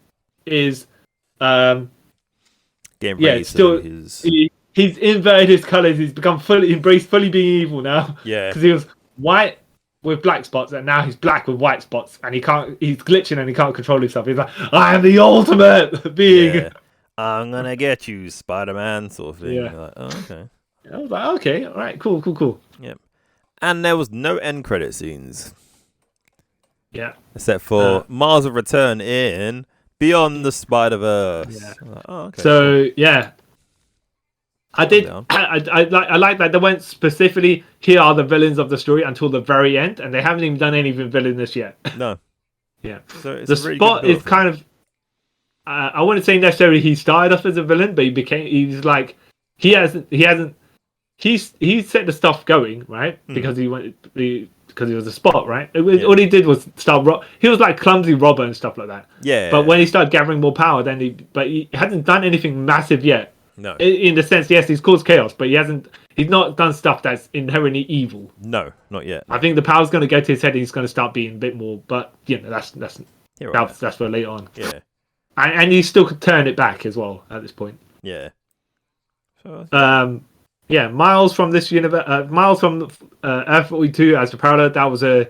Speaker 2: is
Speaker 1: getting ready.
Speaker 2: Still he's inverted his colors. He's become fully being evil now.
Speaker 1: Yeah,
Speaker 2: because he was white with black spots, and now he's black with white spots, and he's glitching and he can't control himself. He's like, I am the ultimate being.
Speaker 1: Yeah. I'm gonna get you, Spider-Man, sort of thing.
Speaker 2: Yeah.
Speaker 1: Like, oh, okay.
Speaker 2: I was like, okay, all right, cool.
Speaker 1: Yep. And there was no end credit scenes.
Speaker 2: Yeah.
Speaker 1: Except for Miles of Return in Beyond the Spider-Verse.
Speaker 2: Yeah.
Speaker 1: Like, oh, okay.
Speaker 2: So yeah. I like that they went specifically, here are the villains of the story until the very end, and they haven't even done anything villainous yet.
Speaker 1: No.
Speaker 2: Yeah.
Speaker 1: So it's
Speaker 2: the Spot is kind of I wouldn't say necessarily he started off as a villain, but he set the stuff going, right? Because he went because he was a spot, right? All he did was start. He was like clumsy robber and stuff like that.
Speaker 1: Yeah.
Speaker 2: But when he started gathering more power, then he hasn't done anything massive yet.
Speaker 1: No.
Speaker 2: In the sense, yes, he's caused chaos, but he's not done stuff that's inherently evil.
Speaker 1: No, not yet.
Speaker 2: I think the power's going to go to his head and he's going to start being a bit more, but that's for later on.
Speaker 1: Yeah.
Speaker 2: And he still could turn it back as well at this point.
Speaker 1: Yeah. So,
Speaker 2: Miles from this universe, Miles from Earth 42 as the Prowler, that was a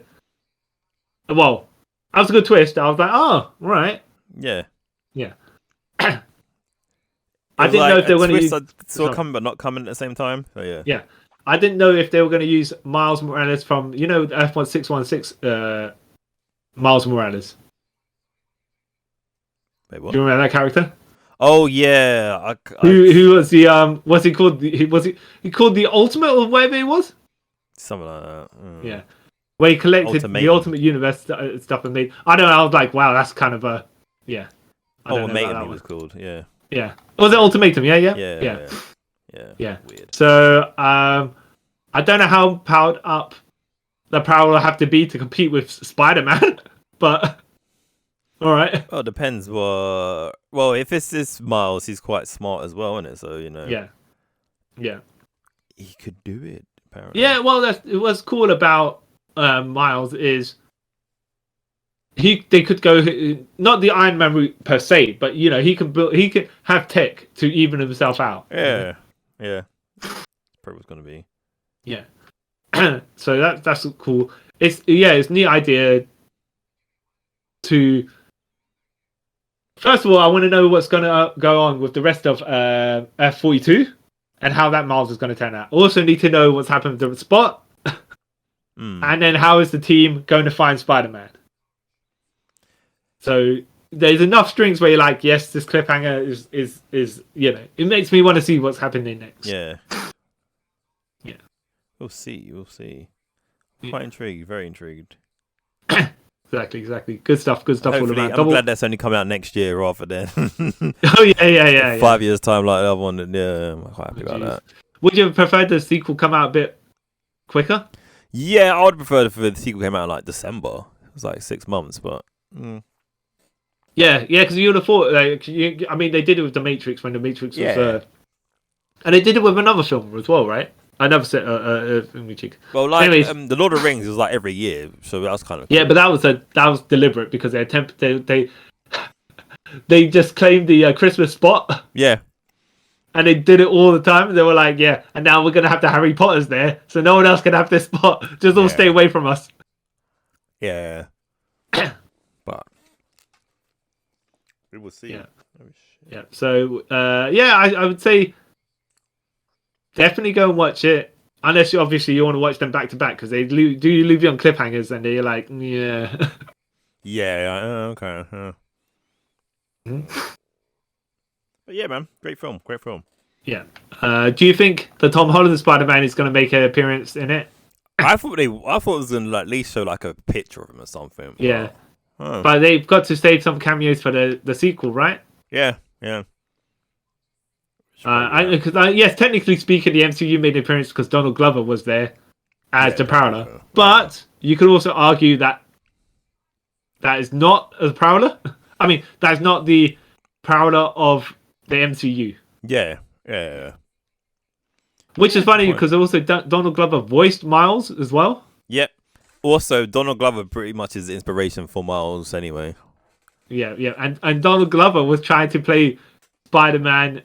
Speaker 2: good twist. I was like, oh, right.
Speaker 1: Yeah.
Speaker 2: Yeah. I didn't know if they were going to use...
Speaker 1: saw coming, but not coming at the same time. So, yeah.
Speaker 2: Yeah. I didn't know if they were going to use Miles Morales from, F1616 Miles Morales.
Speaker 1: Wait, what?
Speaker 2: Do you remember that character?
Speaker 1: Oh, yeah.
Speaker 2: Who was the, what's he called? He called the Ultimate or whatever it was?
Speaker 1: Something like that.
Speaker 2: Yeah. Where he collected the Ultimate Universe stuff and made... I don't know, I was like, wow, that's kind of a... Yeah.
Speaker 1: Ultimatum he was called, yeah.
Speaker 2: Yeah. Was it Ultimatum? Yeah.
Speaker 1: Yeah. Weird.
Speaker 2: So, I don't know how powered up the Prowler will have to be to compete with Spider-Man, but all right.
Speaker 1: Well, it depends. Well, if it's this Miles, he's quite smart as well, isn't it? So
Speaker 2: Yeah.
Speaker 1: He could do it. Apparently.
Speaker 2: Yeah. Well, what's cool about Miles is they could go not the Iron Man route per se, but he can have tech to even himself out.
Speaker 1: Yeah. Probably was going to be.
Speaker 2: Yeah. So that's cool. It's a neat idea to... First of all, I want to know what's going to go on with the rest of F42 and how that Miles is going to turn out. Also need to know what's happened with the Spot. And then how is the team going to find Spider-Man? So there's enough strings where you're like, yes, this cliffhanger is it makes me want to see what's happening next.
Speaker 1: Yeah.
Speaker 2: Yeah.
Speaker 1: We'll see. Quite intrigued, very intrigued.
Speaker 2: Exactly. Good stuff all around.
Speaker 1: I'm glad that's only coming out next year rather than
Speaker 2: Oh yeah.
Speaker 1: 5 years time like the other one. Yeah, I'm quite happy about that.
Speaker 2: Would you have preferred the sequel come out a bit quicker?
Speaker 1: Yeah, I would prefer if the sequel came out in like December. It was like 6 months, but
Speaker 2: Yeah, because you would have thought, they did it with The Matrix when The Matrix was... and they did it with another film as well, right? Another set,
Speaker 1: well, like, anyways, The Lord of the Rings was like every year, so that was kind of...
Speaker 2: Cool. Yeah, but that was deliberate because they just claimed the Christmas spot.
Speaker 1: Yeah.
Speaker 2: And they did it all the time. They were like, yeah, and now we're going to have the Harry Potters there, so no one else can have this spot. Just all stay away from us.
Speaker 1: Yeah. But... we will see.
Speaker 2: Yeah. So, I would say definitely go and watch it. Unless you want to watch them back to back because they do leave you on cliffhangers and you're like, yeah.
Speaker 1: Yeah. Okay. But yeah, man, great film.
Speaker 2: Yeah. Do you think the Tom Holland Spider-Man is going to make an appearance in it?
Speaker 1: I thought it was going to at least show like a picture of him or something.
Speaker 2: Yeah. But they've got to save some cameos for the sequel, right?
Speaker 1: Yeah.
Speaker 2: Yes, technically speaking, the MCU made an appearance because Donald Glover was there as the Prowler. But you could also argue that is not a Prowler. I mean, that's not the Prowler of the MCU.
Speaker 1: Yeah.
Speaker 2: Which is funny because also Donald Glover voiced Miles as well.
Speaker 1: Yep. Also, Donald Glover pretty much is the inspiration for Miles anyway.
Speaker 2: Yeah. And Donald Glover was trying to play Spider-Man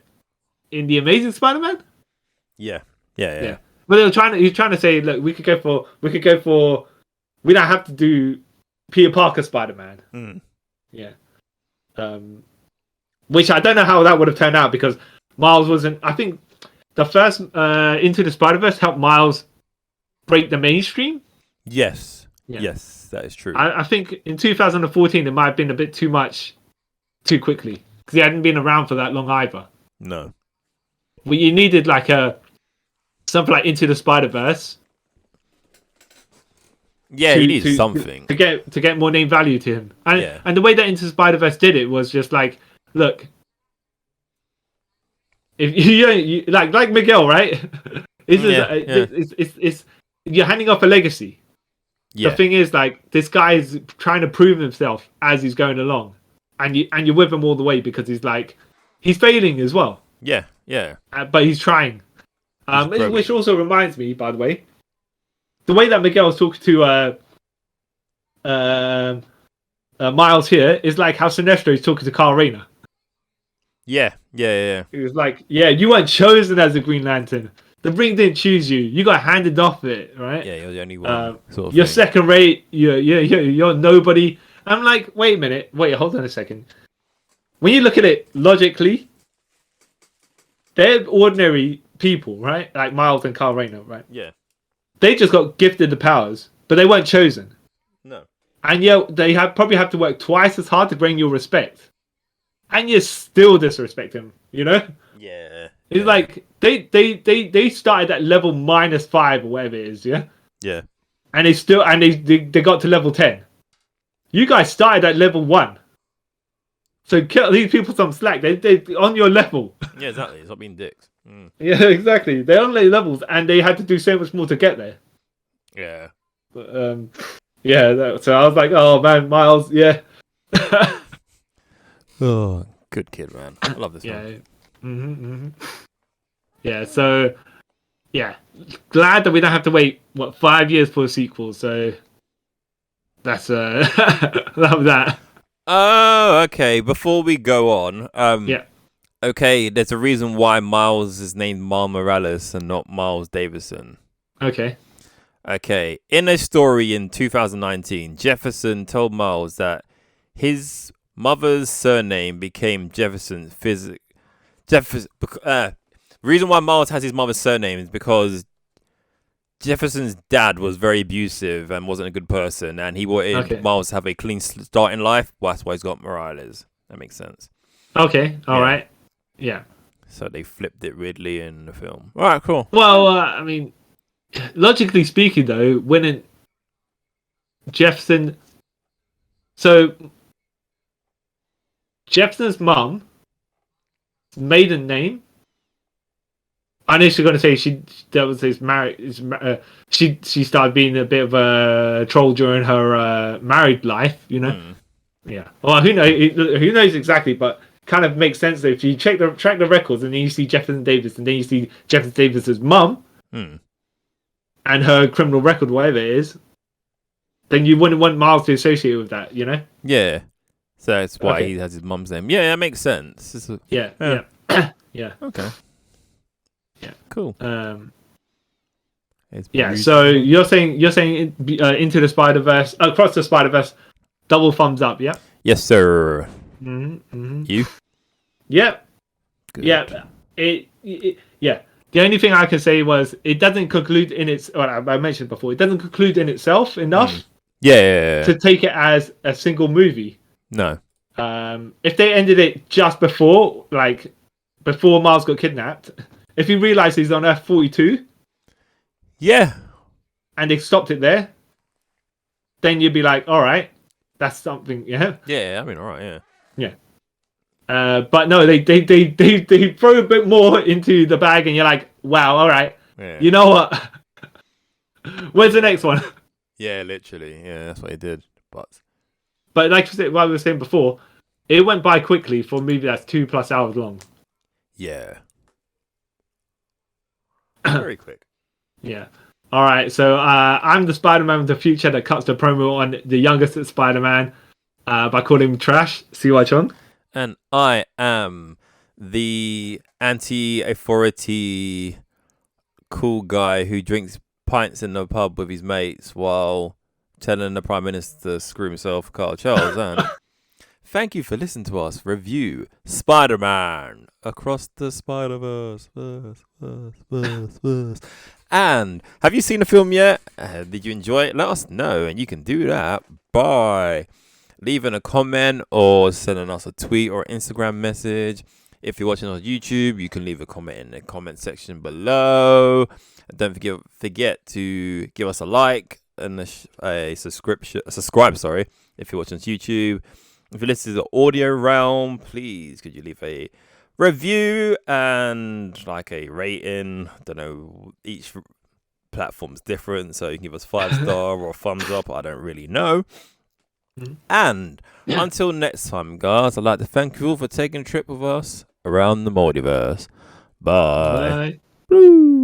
Speaker 2: in The Amazing Spider-Man. Yeah. But he was trying to say, look, we don't have to do Peter Parker Spider-Man. Yeah. Which I don't know how that would have turned out because Miles wasn't. I think the first Into the Spider-Verse helped Miles break the mainstream.
Speaker 1: Yes. Yeah. Yes, that is true.
Speaker 2: I think in 2014 it might have been a bit too much, too quickly because he hadn't been around for that long either.
Speaker 1: No.
Speaker 2: Well, you needed like something like Into the Spider-Verse.
Speaker 1: Yeah, he needs something
Speaker 2: to get more name value to him, and the way that Into the Spider-Verse did it was just like, look, if you like Miguel, right? It's you're handing off a legacy. The thing is, like, this guy is trying to prove himself as he's going along, and you're with him all the way because he's failing as well.
Speaker 1: Yeah.
Speaker 2: But he's trying. Which also reminds me, by the way, the way that Miguel was talking to Miles here is like how Sinestro is talking to Carl Rayner.
Speaker 1: Yeah.
Speaker 2: He was like, "Yeah, you weren't chosen as a Green Lantern. The ring didn't choose you. You got handed off it, right?
Speaker 1: Yeah, you're the only one. Sort of
Speaker 2: you're
Speaker 1: thing.
Speaker 2: second rate. You're nobody." I'm like, wait a minute. Wait, hold on a second. When you look at it logically, they're ordinary people, right? Like Miles and Carl Rayner, right?
Speaker 1: Yeah.
Speaker 2: They just got gifted the powers, but they weren't chosen.
Speaker 1: No.
Speaker 2: And yet they probably have to work twice as hard to bring you respect. And you still disrespect him, you know?
Speaker 1: Yeah.
Speaker 2: It's like they started at level -5 or whatever it is, yeah?
Speaker 1: Yeah.
Speaker 2: And they got to level 10. You guys started at level 1. So cut these people some slack. They on your level.
Speaker 1: Yeah, exactly. It's not being dicks.
Speaker 2: Yeah, exactly. They're on their levels and they had to do so much more to get there.
Speaker 1: Yeah.
Speaker 2: But, so I was like, oh man, Miles, yeah.
Speaker 1: Oh, good kid, man. I love this one.
Speaker 2: Yeah, so yeah, glad that we don't have to wait 5 years for a sequel. So that's that.
Speaker 1: Oh, okay. Before we go on,
Speaker 2: yeah.
Speaker 1: Okay, there's a reason why Miles is named Miles Morales and not Miles Davison.
Speaker 2: Okay.
Speaker 1: Okay, in a story in 2019, Jefferson told Miles that his mother's surname became Jefferson's the reason why Miles has his mother's surname is because Jefferson's dad was very abusive and wasn't a good person, and he wanted Miles to have a clean start in life. Well, that's why he's got Morales. That makes sense.
Speaker 2: Okay, all right. Yeah.
Speaker 1: So they flipped it weirdly in the film. All right, cool.
Speaker 2: Well, I mean, logically speaking, though, wouldn't Jefferson... So, Jefferson's mum maiden name. I know she's going to say she started being a bit of a troll during her married life, you know. Yeah. Well, who knows exactly, but kind of makes sense if you track the records and then you see Jefferson Davis and then you see Jefferson Davis's mum and her criminal record, whatever it is, then you wouldn't want Miles to associate with that, you know.
Speaker 1: Yeah. So that's why he has his mum's name. Yeah, that makes sense.
Speaker 2: Yeah.
Speaker 1: Yeah. Okay.
Speaker 2: Yeah.
Speaker 1: Cool.
Speaker 2: Yeah. So you're saying into the Spider-Verse, across the Spider-Verse, double thumbs up. Yeah.
Speaker 1: Yes, sir. You?
Speaker 2: Yep.
Speaker 1: Good.
Speaker 2: Yeah. Yeah. The only thing I can say was it doesn't conclude in its. Well, I mentioned before, it doesn't conclude in itself enough.
Speaker 1: Yeah.
Speaker 2: To take it as a single movie.
Speaker 1: No.
Speaker 2: If they ended it just before Miles got kidnapped, if he realized he's on Earth 42,
Speaker 1: yeah,
Speaker 2: and they stopped it there, then you'd be like, all right, that's something, yeah.
Speaker 1: Yeah, I mean, all right,
Speaker 2: yeah. But no, they throw a bit more into the bag, and you're like, wow, all right, you know what? Where's the next one?
Speaker 1: Yeah, literally, yeah, that's what they did,
Speaker 2: But like what I was saying before, it went by quickly for a movie that's 2+ hours long.
Speaker 1: Yeah. Very quick.
Speaker 2: Yeah. All right. So I'm the Spider-Man of the future that cuts the promo on the youngest Spider-Man by calling him trash. CY Chung.
Speaker 1: And I am the anti-authority cool guy who drinks pints in the pub with his mates while telling the Prime Minister screw himself, Carl Charles. And thank you for listening to us review Spider-Man Across the Spider-Verse. And have you seen the film yet? Did you enjoy it? Let us know, and you can do that by leaving a comment or sending us a tweet or Instagram message. If you're watching on YouTube, you can leave a comment in the comment section below. And don't forget to give us a like and a subscribe. Sorry, if you're watching on YouTube. If you listen to the audio realm, please could you leave a review and like a rating? I don't know, each platform's different, so you can give us 5-star or thumbs up. I don't really know.
Speaker 2: Mm-hmm.
Speaker 1: And until next time, guys, I'd like to thank you all for taking a trip with us around the multiverse. Bye.
Speaker 2: Bye.